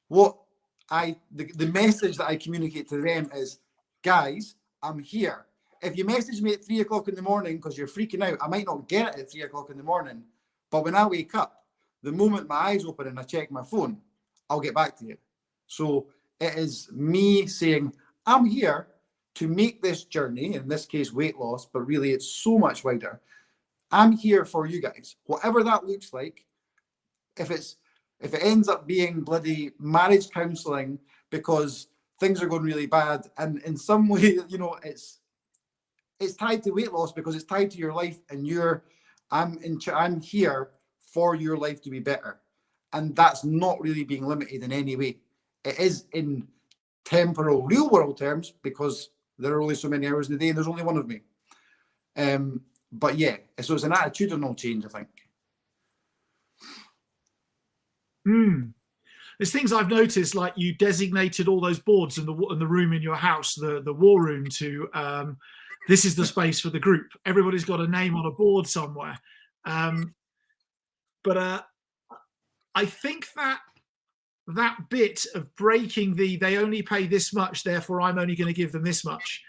the message that I communicate to them is, guys, I'm here. If you message me at 3 o'clock in the morning because you're freaking out, I might not get it at 3 o'clock in the morning. But when I wake up, the moment my eyes open and I check my phone, I'll get back to you. So it is me saying, I'm here to make this journey, in this case, weight loss, but really it's so much wider. I'm here for you guys. Whatever that looks like, if it ends up being bloody marriage counselling because things are going really bad, and in some way, you know, it's tied to weight loss because it's tied to your life, and I'm here for your life to be better. And that's not really being limited in any way. It is in temporal, real world terms, because there are only so many hours in the day and there's only one of me. But yeah, so it's an attitudinal change, I think. There's things I've noticed, like you designated all those boards in the room in your house, the war room, to this is the space for the group. Everybody's got a name on a board somewhere. But I think that bit of breaking they only pay this much, therefore I'm only going to give them this much,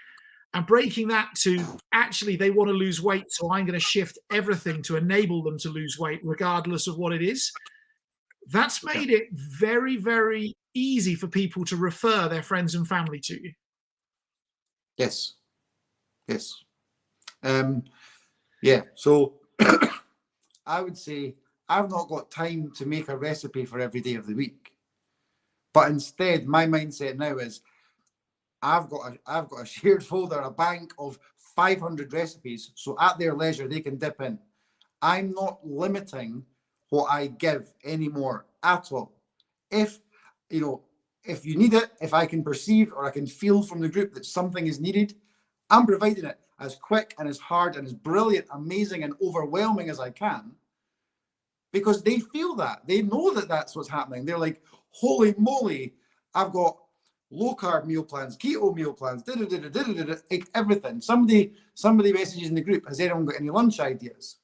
and breaking that to actually they want to lose weight, so I'm going to shift everything to enable them to lose weight regardless of what it is. That's made it very, very easy for people to refer their friends and family to you. Yes. Yeah, so I would say I've not got time to make a recipe for every day of the week. But instead, my mindset now is I've got a shared folder, a bank of 500 recipes. So at their leisure, they can dip in. I'm not limiting what I give anymore at all. If you need it, if I can perceive or I can feel from the group that something is needed, I'm providing it as quick and as hard and as brilliant, amazing and overwhelming as I can. because they feel that. They know that that's what's happening. They're like, holy moly, I've got low carb meal plans, keto meal plans, like everything. Somebody messages in the group, has anyone got any lunch ideas?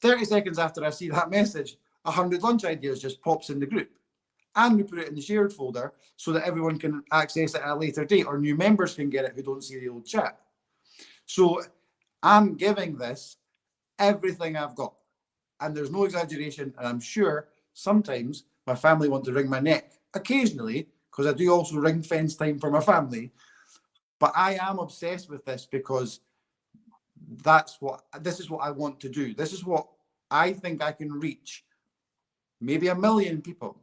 30 seconds after I see that message, 100 lunch ideas just pops in the group. And we put it in the shared folder so that everyone can access it at a later date, or new members can get it who don't see the old chat. So I'm giving this everything I've got. And there's no exaggeration. And I'm sure sometimes my family want to wring my neck occasionally, because I do also ring fence time for my family. But I am obsessed with this because this is what I want to do. This is what I think I can reach. Maybe 1 million people.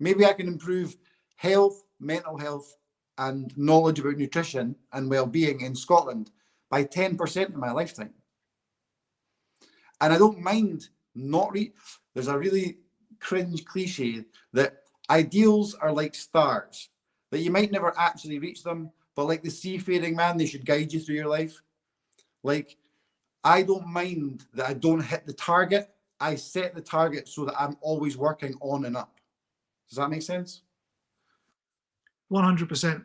Maybe I can improve health, mental health, and knowledge about nutrition and well-being in Scotland by 10% in my lifetime. And I don't mind not there's a really cringe cliche that ideals are like stars, that you might never actually reach them, but like the seafaring man, they should guide you through your life. Like, I don't mind that I don't hit the target. I set the target so that I'm always working on and up. Does that make sense? 100%.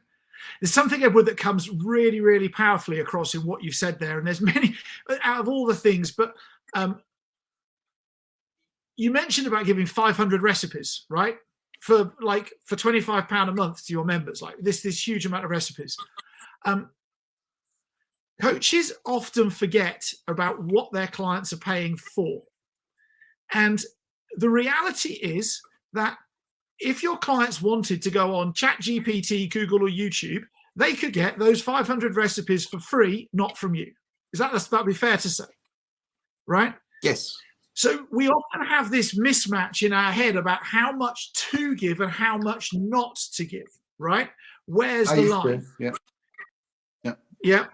There's something, Edward, that comes really, really powerfully across in what you've said there. And there's many out of all the things, but you mentioned about giving 500 recipes, right? For £25 a month to your members, like this huge amount of recipes. Coaches often forget about what their clients are paying for. And the reality is that if your clients wanted to go on ChatGPT, Google, or YouTube, they could get those 500 recipes for free, not from you. That'd be fair to say, right? Yes. So we often have this mismatch in our head about how much to give and how much not to give, right? Where's the line? Yeah.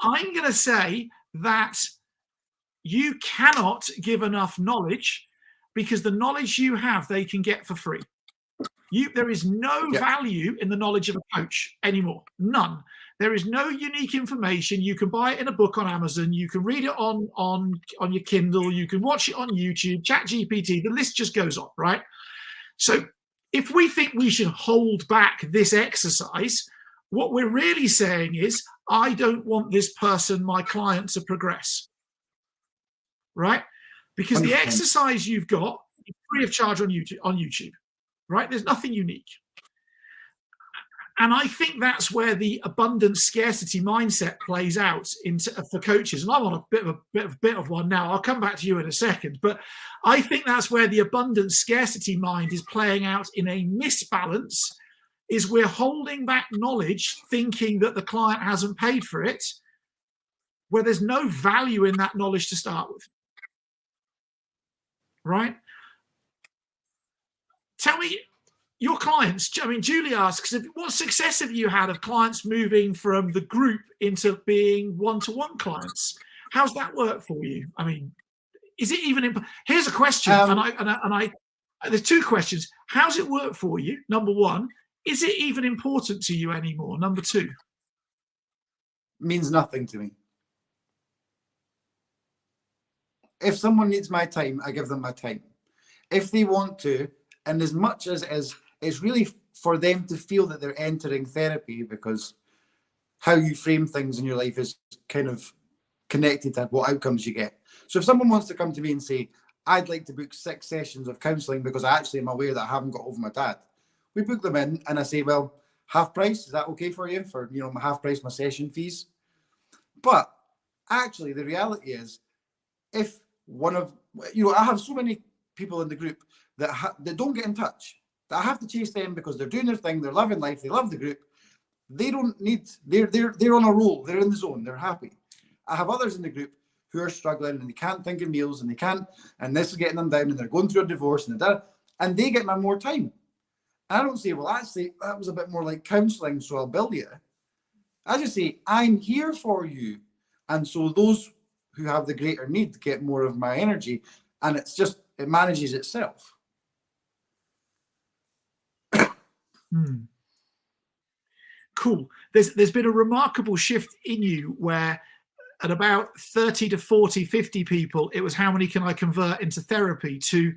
I'm going to say that you cannot give enough knowledge, because the knowledge you have, they can get for free. There is no value in the knowledge of a coach anymore. None. There is no unique information. You can buy it in a book on Amazon. You can read it on your Kindle. You can watch it on YouTube, ChatGPT. The list just goes on, right? So if we think we should hold back this exercise, what we're really saying is, I don't want this person, my client, to progress, right? Because the exercise you've got is free of charge on YouTube, right? There's nothing unique. And I think that's where the abundance scarcity mindset plays out for coaches. And I'm on a bit of one now. I'll come back to you in a second. But I think that's where the abundance scarcity mind is playing out in a misbalance, is we're holding back knowledge thinking that the client hasn't paid for it, where there's no value in that knowledge to start with. Right? Tell me, your clients, I mean, Julie asks, what success have you had of clients moving from the group into being one-to-one clients? How's that work for you? I mean, is it even, here's a question, there's two questions. How's it work for you? Number one, is it even important to you anymore? Number two. Means nothing to me. If someone needs my time, I give them my time. If they want to, and as much as it's really for them to feel that they're entering therapy, because how you frame things in your life is kind of connected to what outcomes you get. So if someone wants to come to me and say, I'd like to book 6 sessions of counselling because I actually am aware that I haven't got over my dad, we book them in and I say, well, half price, is that okay for you? For, my half price, my session fees. But actually the reality is, if one of, I have so many people in the group that don't get in touch, that I have to chase them because they're doing their thing, they're loving life, they love the group. They don't need, they're on a roll, they're in the zone, they're happy. I have others in the group who are struggling and they can't think of meals and this is getting them down and they're going through a divorce and they get my more time. I don't say, well, actually, that was a bit more like counselling, so I'll bill you. I just say, I'm here for you. And so those who have the greater need get more of my energy, and it manages itself. Cool. There's been a remarkable shift in you where at about 30 to 40, 50 people, it was how many can I convert into therapy, to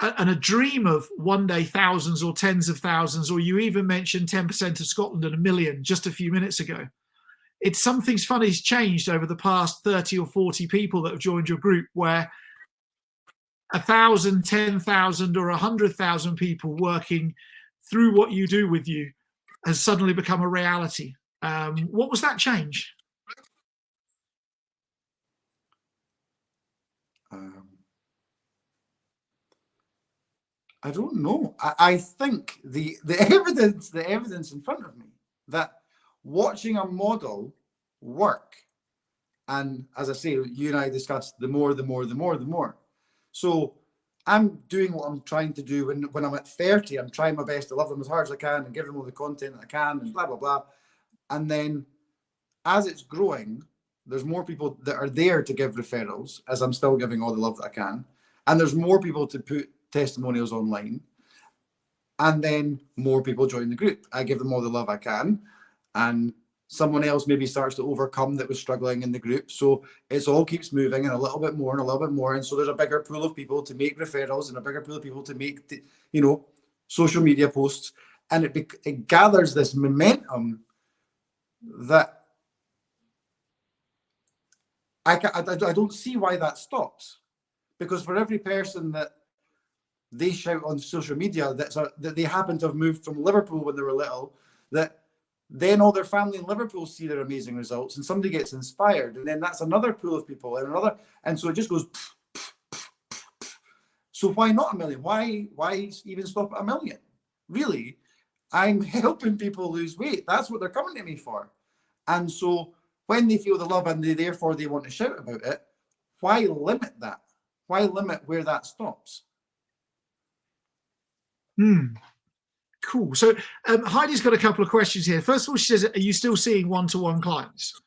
a dream of one day thousands or tens of thousands, or you even mentioned 10% of Scotland and 1 million just a few minutes ago. It's something's funny's changed over the past 30 or 40 people that have joined your group, where 1,000, 10,000 or 100,000 people working through what you do with you has suddenly become a reality. What was that change? I don't know. I think the evidence in front of me that watching a model work, and as I say, you and I discussed, the more. So I'm doing what I'm trying to do when I'm at 30. I'm trying my best to love them as hard as I can and give them all the content that I can and blah, blah, blah. And then as it's growing, there's more people that are there to give referrals, as I'm still giving all the love that I can. And there's more people to put testimonials online. And then more people join the group. I give them all the love I can. And someone else maybe starts to overcome that was struggling in the group. So it all keeps moving, and a little bit more and a little bit more. And so there's a bigger pool of people to make referrals and a bigger pool of people to make, social media posts. And it gathers this momentum that I don't see why that stops. Because for every person that they shout on social media that they happen to have moved from Liverpool when they were little, that then all their family in Liverpool see their amazing results, and somebody gets inspired, and then that's another pool of people, and so it just goes. So why not 1 million? Why even stop at 1 million? Really, I'm helping people lose weight. That's what they're coming to me for. And so when they feel the love and therefore they want to shout about it, why limit that? Why limit where that stops? Cool. So Heidi's got a couple of questions here. First of all, she says, are you still seeing one-to-one clients?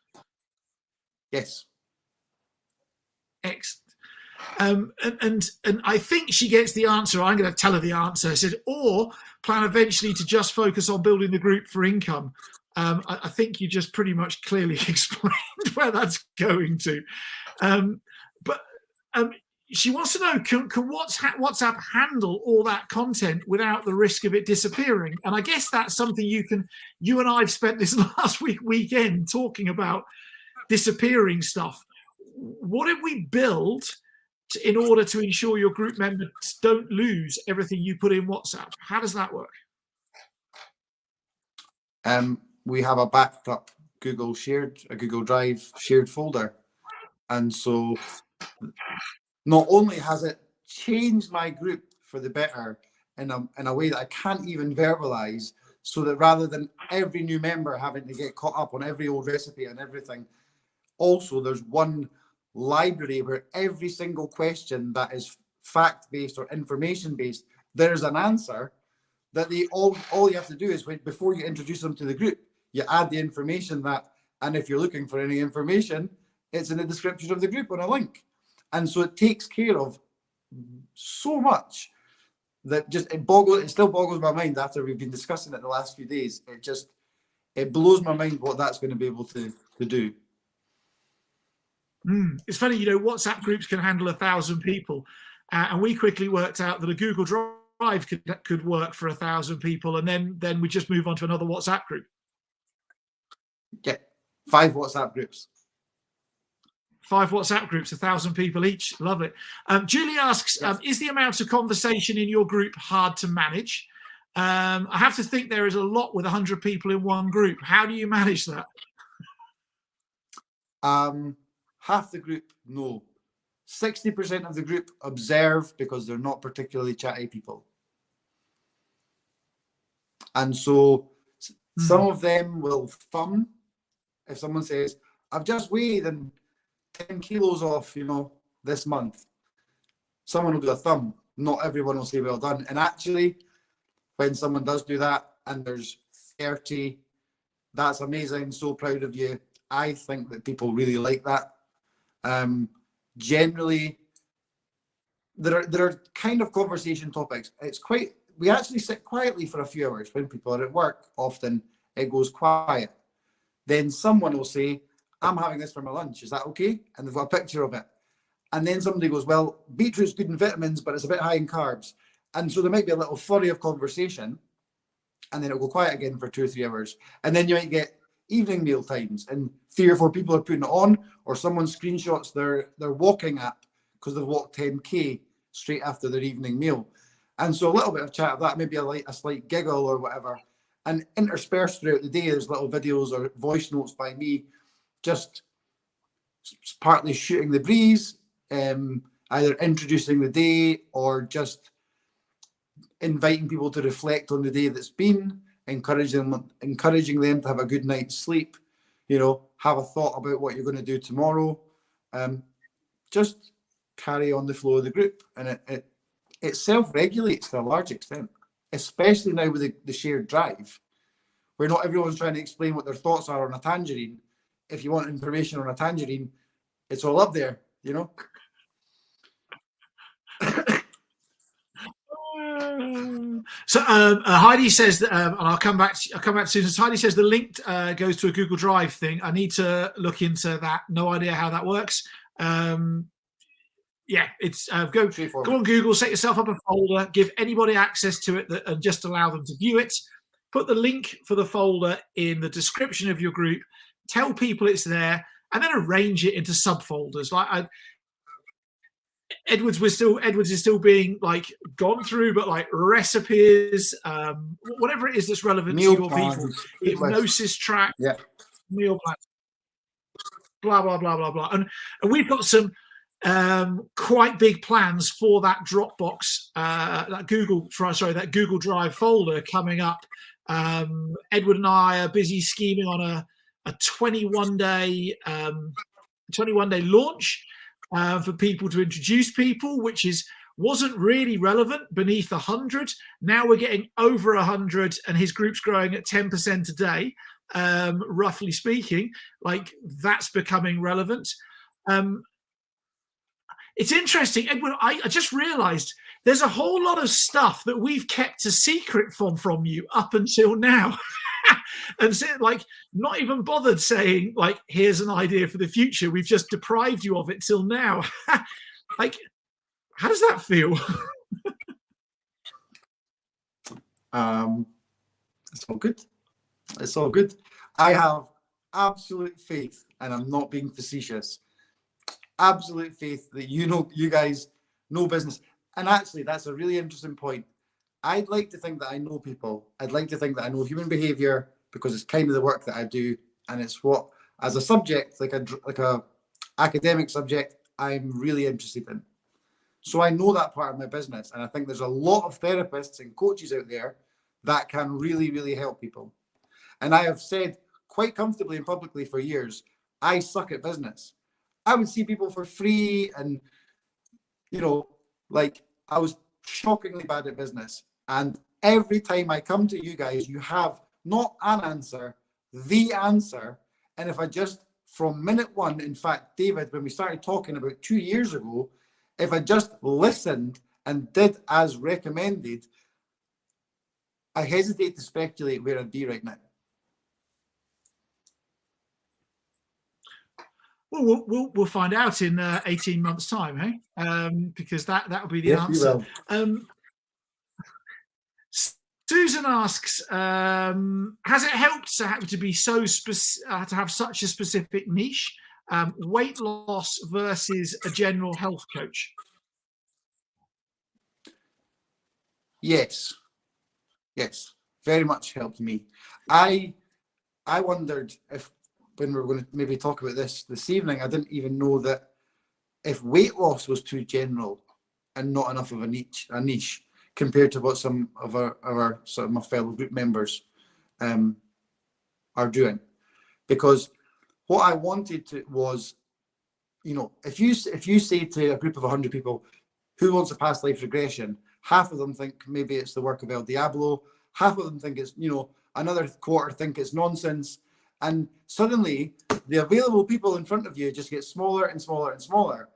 Yes. Excellent. And I think she gets the answer. I'm going to tell her the answer. I said, or plan eventually to just focus on building the group for income. I think you just pretty much clearly explained where that's going to. But she wants to know, can WhatsApp handle all that content without the risk of it disappearing? And I guess that's something you and I have spent this last weekend talking about disappearing stuff. What did we build in order to ensure your group members don't lose everything you put in WhatsApp? How does that work? We have a backed up Google Drive shared folder. And so not only has it changed my group for the better in a way that I can't even verbalize, so that rather than every new member having to get caught up on every old recipe and everything, also there's one library where every single question that is fact-based or information-based, there's an answer that all you have to do is before you introduce them to the group, you add the information and if you're looking for any information, it's in the description of the group on a link. And so it takes care of so much that it still boggles my mind after we've been discussing it the last few days. It blows my mind what that's going to be able to do. It's funny, WhatsApp groups can handle 1,000 people. And we quickly worked out that a Google Drive could work for 1,000 people. And then we just move on to another WhatsApp group. Yeah, 5 WhatsApp groups. 5 WhatsApp groups, 1,000 people each. Love it. Julie asks, is the amount of conversation in your group hard to manage? I have to think there is a lot with 100 people in one group. How do you manage that? Half the group, no. 60% of the group observe because they're not particularly chatty people. And so some of them will thumb. If someone says, I've just weighed and 10 kilos off, this month, someone will do a thumb. Not everyone will say well done. And actually, when someone does do that and there's 30, that's amazing, so proud of you. I think that people really like that. Generally, there are kind of conversation topics. We actually sit quietly for a few hours when people are at work. Often it goes quiet. Then someone will say, I'm having this for my lunch. Is that okay? And they've got a picture of it. And then somebody goes, well, beetroot's good in vitamins, but it's a bit high in carbs. And so there might be a little flurry of conversation, and then it'll go quiet again for 2 or 3 hours. And then you might get evening meal times, and 3 or 4 people are putting it on, or someone screenshots their walking app because they've walked 10K straight after their evening meal. And so a little bit of chat of that, maybe a slight giggle or whatever. And interspersed throughout the day, there's little videos or voice notes by me, just partly shooting the breeze, either introducing the day or just inviting people to reflect on the day that's been, encouraging them to have a good night's sleep, have a thought about what you're going to do tomorrow. Just carry on the flow of the group. And it self-regulates to a large extent, especially now with the shared drive, where not everyone's trying to explain what their thoughts are on a tangerine. If you want information on a tangerine, it's all up there, So Heidi says that, and I'll come back soon. So Heidi says the link goes to a Google Drive thing. I need to look into that. No idea how that works. It's go on Google, set yourself up a folder, give anybody access to it, and just allow them to view it. Put the link for the folder in the description of your group. Tell people it's there, and then arrange it into subfolders. Edwards is still being gone through, but recipes, whatever it is that's relevant meal to your plans, people, hypnosis track, meal plans, blah blah blah blah blah, and we've got some quite big plans for that Dropbox, that Google Drive folder coming up. Edward and I are busy scheming on a 21-day launch. For people to introduce people, which wasn't really relevant beneath 100. Now we're getting over 100, and his group's growing at 10% a day, roughly speaking. That's becoming relevant. It's interesting, Edward. I just realised there's a whole lot of stuff that we've kept a secret from you up until now. And so, not even bothered saying, here's an idea for the future. We've just deprived you of it till now. How does that feel? It's all good. It's all good. I have absolute faith, and I'm not being facetious, absolute faith that you guys know business. And actually, that's a really interesting point. I'd like to think that I know people. I'd like to think that I know human behavior, because it's kind of the work that I do, and it's what, as a subject, like a academic subject, I'm really interested in. So I know that part of my business, and I think there's a lot of therapists and coaches out there that can really, really help people. And I have said quite comfortably and publicly for years, I suck at business. I would see people for free, and I was shockingly bad at business. And every time I come to you guys, you have not an answer, the answer. And if I just, from minute one, in fact, David, when we started talking about 2 years ago, if I just listened and did as recommended, I hesitate to speculate where I'd be right now. Well, we'll find out in 18 months' time, hey? Because that'll be the answer. Susan asks, has it helped to be so to have such a specific niche, weight loss versus a general health coach? Yes, very much helped me. I wondered if, when we were going to maybe talk about this evening, I didn't even know that if weight loss was too general and not enough of a niche compared to what some of our sort of my fellow group members are doing. Because what I wanted to was, if you say to a group of 100 people, who wants a past life regression, half of them think maybe it's the work of El Diablo, half of them think it's, another quarter think it's nonsense. And suddenly the available people in front of you just get smaller and smaller and smaller.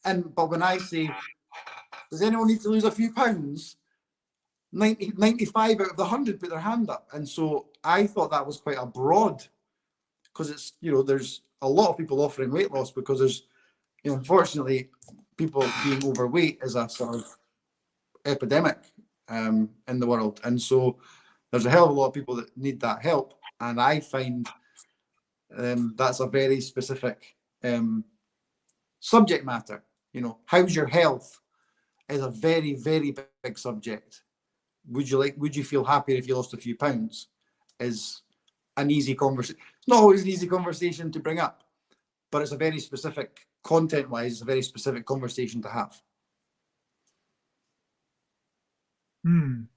But when I say, does anyone need to lose a few pounds? 95 out of the 100 put their hand up. And so I thought that was quite a broad because it's, you know, there's a lot of people offering weight loss because there's, you know, unfortunately, people being overweight is a sort of epidemic in the world. And so there's a hell of a lot of people that need that help. And I find that's a very specific subject matter. You know, how's your health is a very, very big subject. Would you feel happier if you lost a few pounds? Is an easy conversation. It's not always an easy conversation to bring up, but it's a very specific, content-wise, it's a very specific conversation to have.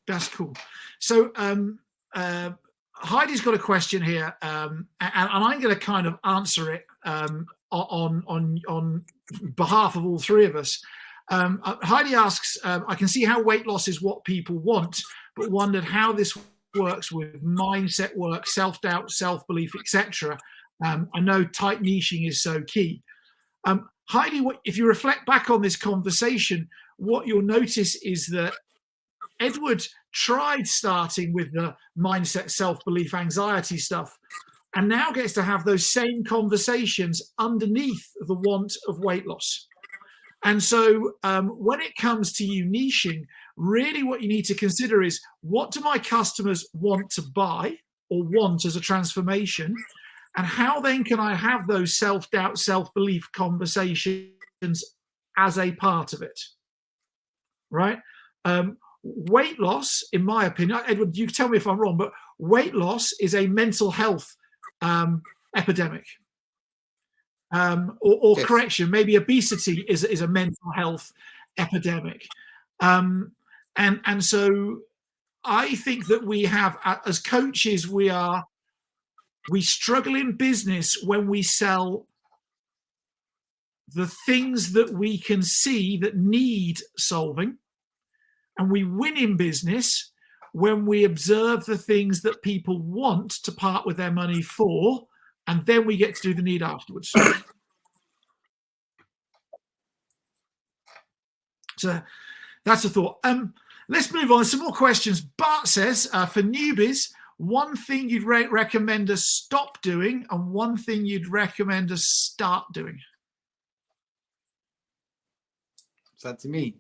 That's cool. So Heidi's got a question here, and I'm going to kind of answer it on behalf of all three of us. Heidi asks, I can see how weight loss is what people want, but wondered how this works with mindset work, self-doubt, self-belief, etc. I know tight niching is so key. Heidi, if you reflect back on this conversation, what you'll notice is that Edward tried starting with the mindset, self-belief, anxiety stuff, and now gets to have those same conversations underneath the want of weight loss. And so when it comes to you niching, really what you need to consider is, what do my customers want to buy or want as a transformation? And how then can I have those self-doubt, self-belief conversations as a part of it, right? Weight loss, in my opinion, Edward, you tell me if I'm wrong, but weight loss is a mental health epidemic. Or yes. Correction, maybe obesity is a mental health epidemic. And so I think that we have, as coaches, we struggle in business when we sell the things that we can see that need solving. And we win in business when we observe the things that people want to part with their money for, and then we get to do the need afterwards. So that's a thought. Let's move on. Some more questions. Bart says, for newbies, one thing you'd recommend us stop doing and one thing you'd recommend us start doing. Is that to me?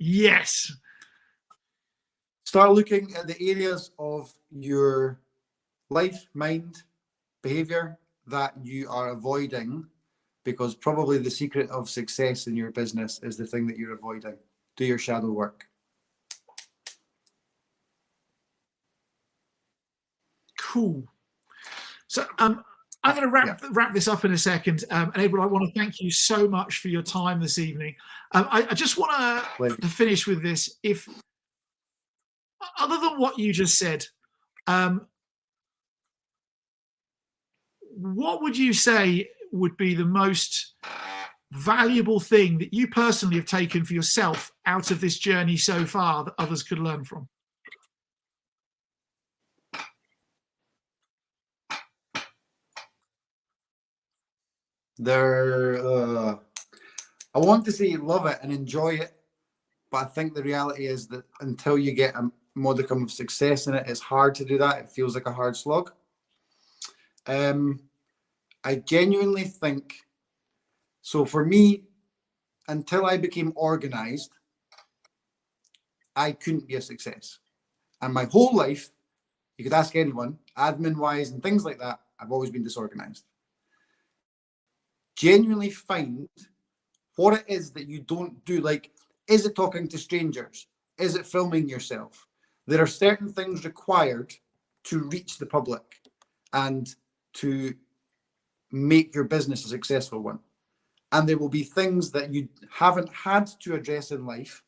Yes. Start looking at the areas of your life, mind, behavior that you are avoiding, because probably the secret of success in your business is the thing that you're avoiding. Do your shadow work. Cool. So I'm going to wrap this up in a second. And Edward, I want to thank you so much for your time this evening. I just want to finish with this. If, other than what you just said, what would you say would be the most valuable thing that you personally have taken for yourself out of this journey so far that others could learn from? I want to say love it and enjoy it, but I think the reality is that until you get a modicum of success in it, it's hard to do that. It feels like a hard slog. I genuinely think, so for me, until I became organized, I couldn't be a success. And my whole life, you could ask anyone, admin wise and things like that, I've always been disorganized. Genuinely find what it is that you don't do. Like, is it talking to strangers? Is it filming yourself? There are certain things required to reach the public and to make your business a successful one. And there will be things that you haven't had to address in life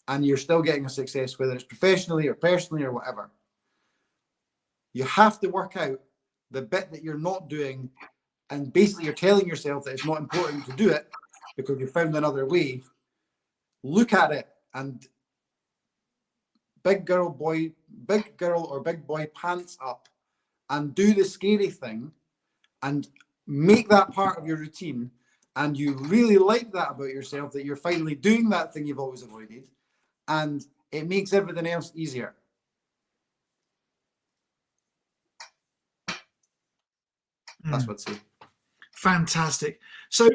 and you're still getting a success, whether it's professionally or personally or whatever. You have to work out the bit that you're not doing, and basically you're telling yourself that it's not important to do it because you found another way. Look at it and big girl or big boy pants up and do the scary thing and make that part of your routine, and you really like that about yourself, that you're finally doing that thing you've always avoided, and it makes everything else easier. That's what I'd say. Fantastic. So,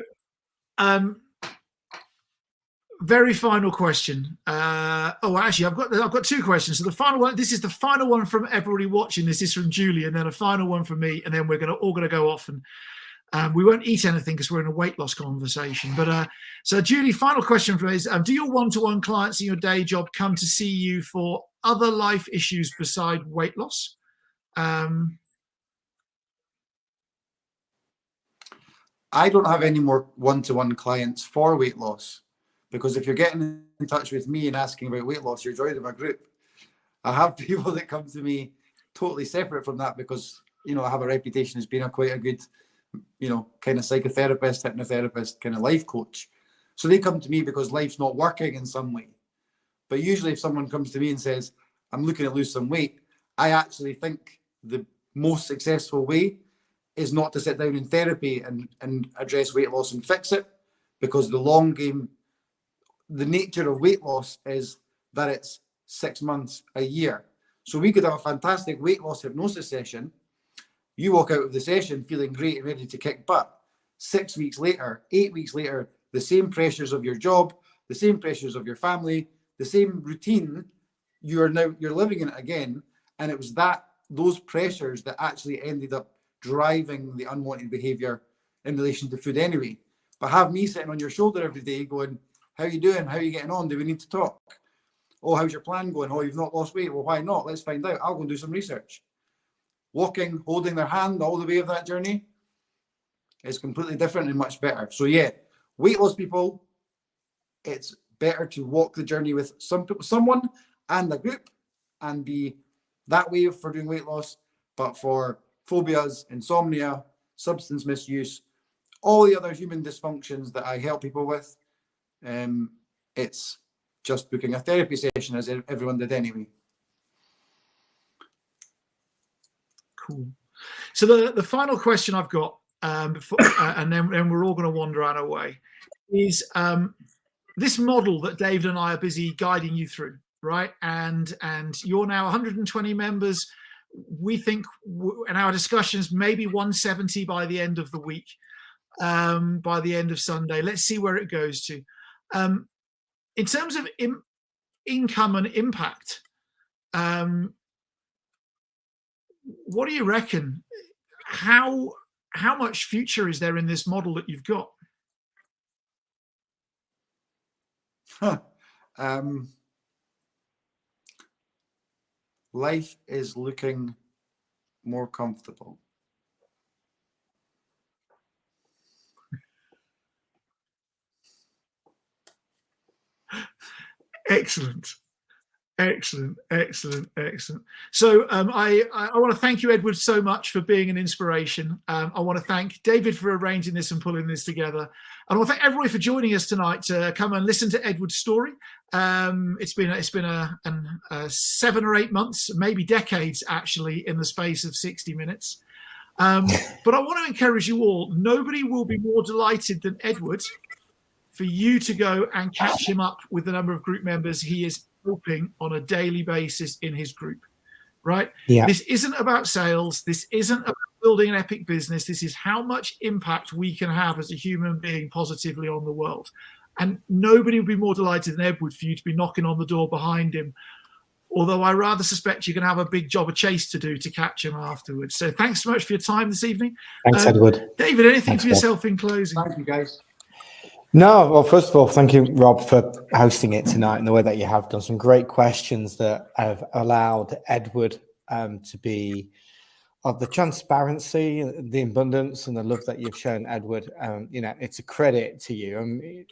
very final question. Actually, I've got two questions. So the final one, this is the final one from everybody watching. This is from Julie, and then a final one from me, and then we're all gonna go off, and we won't eat anything because we're in a weight loss conversation. But so Julie, final question from me is: do your one-to-one clients in your day job come to see you for other life issues beside weight loss? I don't have any more one-to-one clients for weight loss, because if you're getting in touch with me and asking about weight loss, you're joining my group. I have people that come to me totally separate from that because, you know, I have a reputation as being quite a good, you know, kind of psychotherapist, hypnotherapist, kind of life coach. So they come to me because life's not working in some way. But usually if someone comes to me and says, I'm looking to lose some weight, I actually think the most successful way is not to sit down in therapy and address weight loss and fix it, because the long game, the nature of weight loss is that it's 6 months, a year. So we could have a fantastic weight loss hypnosis session. You walk out of the session feeling great and ready to kick butt. 6 weeks later, 8 weeks later, the same pressures of your job, the same pressures of your family, the same routine, you're living in it again. And it was those pressures that actually ended up driving the unwanted behavior in relation to food anyway. But have me sitting on your shoulder every day going, how are you doing? How are you getting on? Do we need to talk? Oh, how's your plan going? Oh, you've not lost weight. Well, why not? Let's find out. I'll go and do some research. Walking, holding their hand all the way of that journey is completely different and much better. So yeah, weight loss people, it's better to walk the journey with someone and a group and be that way for doing weight loss. But for phobias, insomnia, substance misuse, all the other human dysfunctions that I help people with, it's just booking a therapy session, as everyone did anyway. Cool. So the final question I've got, and then we're all going to wander on our way, is this model that David and I are busy guiding you through, right? And you're now 120 members. We think in our discussions, maybe 170 by the end of the week, by the end of Sunday. Let's see where it goes to. In terms of income and impact, what do you reckon? How much future is there in this model that you've got? Life is looking more comfortable. Excellent. Excellent, excellent, excellent. So I want to thank you, Edward, so much for being an inspiration. I want to thank David for arranging this and pulling this together. And I want to thank everybody for joining us tonight to come and listen to Edward's story. It's been a 7 or 8 months, maybe decades, actually, in the space of 60 minutes. But I want to encourage you all. Nobody will be more delighted than Edward for you to go and catch him up with the number of group members he is helping on a daily basis in his group, right? Yeah. This isn't about sales. This isn't about building an epic business. This is how much impact we can have as a human being positively on the world. And nobody would be more delighted than Edward for you to be knocking on the door behind him. Although I rather suspect you're going to have a big job of chase to do to catch him afterwards. So thanks so much for your time this evening. Thanks, Edward. David, anything for yourself in closing? Thank you, guys. No, well, first of all, thank you, Rob, for hosting it tonight in the way that you have done. Some great questions that have allowed Edward to be of the transparency, the abundance, and the love that you've shown, Edward. You know, it's a credit to you.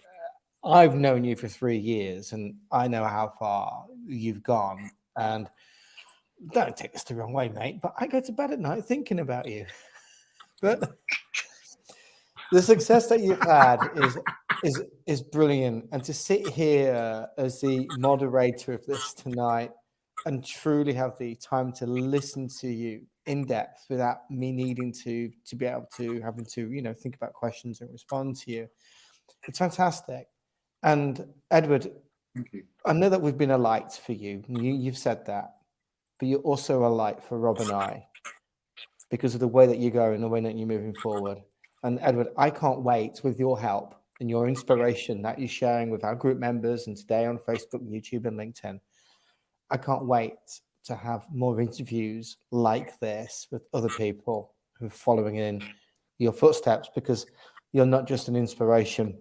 I've known you for 3 years, and I know how far you've gone. And don't take this the wrong way, mate, but I go to bed at night thinking about you. But the success that you've had is brilliant, and to sit here as the moderator of this tonight and truly have the time to listen to you in depth without me needing to be able to having to, you know, think about questions and respond to you, it's fantastic. And Edward, Thank you. I know that we've been a light for you. You've said that, but you're also a light for Rob and I. because of the way that you go and the way that you're moving forward. And Edward, I can't wait, with your help and your inspiration that you're sharing with our group members and today on Facebook, YouTube, and LinkedIn. I can't wait to have more interviews like this with other people who are following in your footsteps, because you're not just an inspiration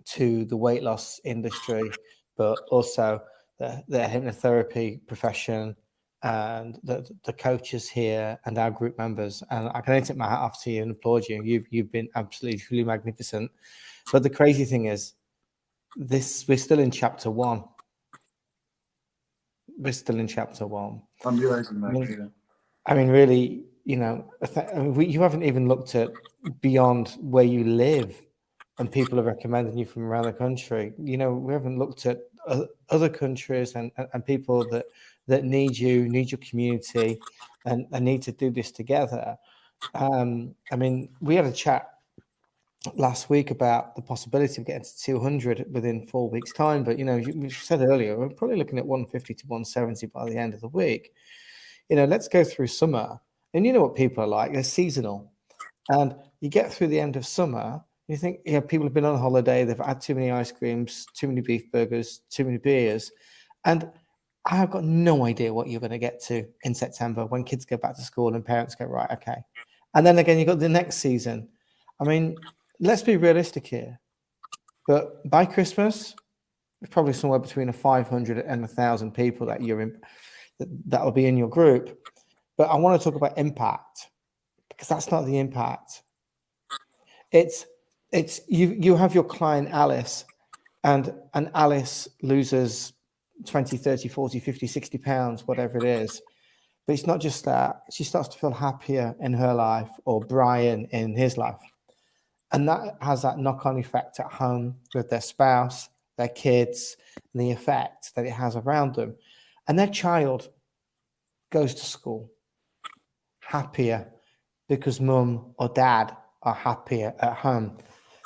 to the weight loss industry, but also the hypnotherapy profession and the coaches here and our group members. And I can only take my hat off to you and applaud you. You've been absolutely truly magnificent. But the crazy thing is, we're still in chapter 1. We're still in chapter 1. I'm realizing that. I mean, really, you know, you haven't even looked at beyond where you live and people are recommending you from around the country. You know, we haven't looked at other countries and people that need you, need your community, and need to do this together. I mean, we had a chat last week about the possibility of getting to 200 within 4 weeks' time. But, you know, you said earlier, we're probably looking at 150 to 170 by the end of the week. You know, let's go through summer. And you know what people are like, they're seasonal. And you get through the end of summer, you think, you know, people have been on holiday, they've had too many ice creams, too many beef burgers, too many beers. And I have got no idea what you're going to get to in September when kids go back to school and parents go, right, okay. And then again, you've got the next season. I mean, let's be realistic here. But by Christmas, it's probably somewhere between 500 and 1,000 people that you're in, that will be in your group. But I want to talk about impact, because that's not the impact. It's you have your client Alice, and Alice loses 20, 30, 40, 50, 60 pounds, whatever it is. But it's not just that. She starts to feel happier in her life, or Brian in his life. And that has that knock-on effect at home with their spouse, their kids, and the effect that it has around them. And their child goes to school happier because mum or dad are happier at home.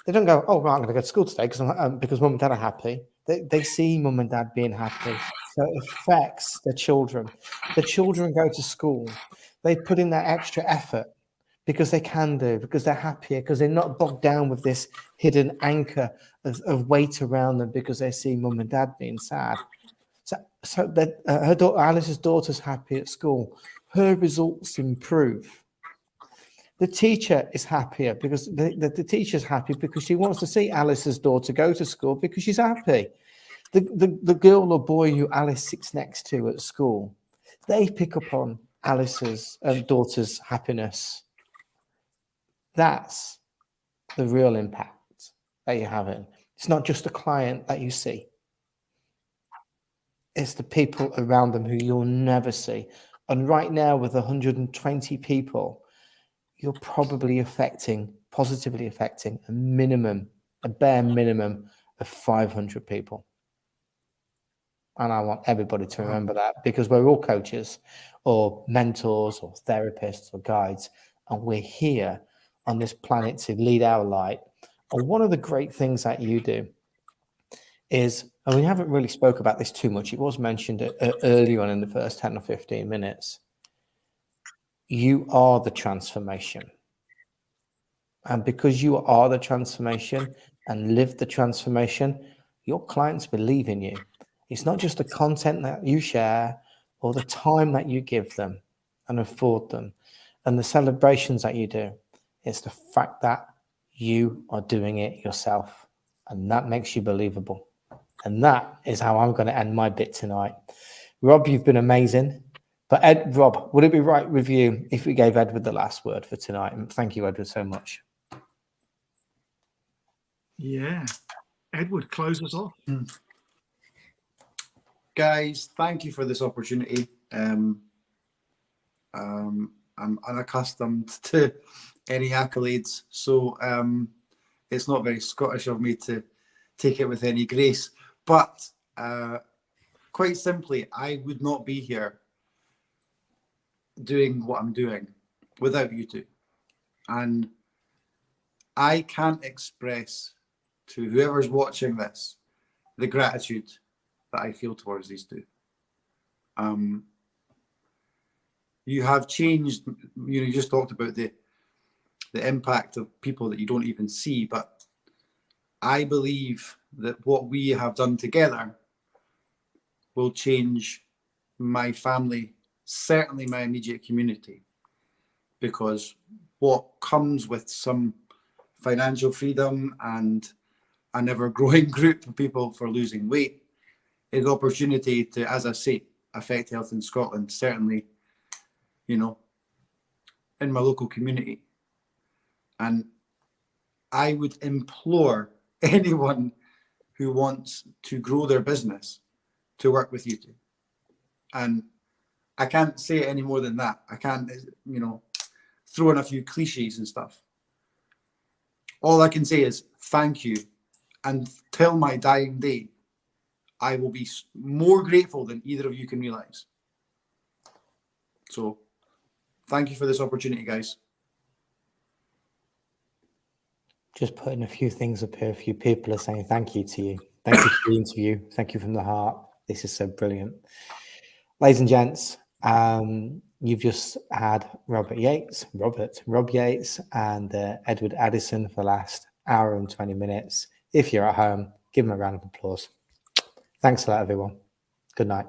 They don't go, oh, right, I'm going to go to school today because mum and dad are happy. They see mum and dad being happy. So it affects their children. The children go to school. They put in that extra effort because they can do, because they're happier, because they're not bogged down with this hidden anchor of weight around them because they see mum and dad being sad. So that her daughter, Alice's daughter's happy at school. Her results improve. The teacher is happier because the teacher's happy because she wants to see Alice's daughter go to school because she's happy. The girl or boy who Alice sits next to at school, they pick up on Alice's daughter's happiness. That's the real impact that you're having. It's not just the client that you see. It's the people around them who you'll never see. And right now, with 120 people, you're probably positively affecting a bare minimum of 500 people. And I want everybody to remember that, because we're all coaches or mentors or therapists or guides, and we're here on this planet to lead our light. And one of the great things that you do is, and we haven't really spoke about this too much, it was mentioned early on in the first 10 or 15 minutes, you are the transformation. And because you are the transformation and live the transformation, your clients believe in you. It's not just the content that you share or the time that you give them and afford them and the celebrations that you do. It's the fact that you are doing it yourself, and that makes you believable. And that is how I'm going to end my bit tonight. Rob, you've been amazing. But Rob, would it be right with you if we gave Edward the last word for tonight? And thank you, Edward, so much. Yeah. Edward, close us off. Guys, thank you for this opportunity. I'm unaccustomed to any accolades, so it's not very Scottish of me to take it with any grace. But quite simply, I would not be here doing what I'm doing without you two. And I can't express to whoever's watching this the gratitude that I feel towards these two. you have changed. You just talked about the impact of people that you don't even see, but I believe that what we have done together will change my family, certainly my immediate community, because what comes with some financial freedom and an ever-growing group of people for losing weight is opportunity to, as I say, affect health in Scotland, certainly, in my local community. And I would implore anyone who wants to grow their business to work with you two. And I can't say it any more than that. I can't, throw in a few cliches and stuff. All I can say is thank you. And till my dying day, I will be more grateful than either of you can realize. So thank you for this opportunity, guys. Just putting a few things up here. A few people are saying thank you to you. Thank you for the interview. Thank you from the heart. This is so brilliant. Ladies and gents, you've just had Rob Yates and Edward Addison for the last hour and 20 minutes. If you're at home, give them a round of applause. Thanks a lot, everyone. Good night.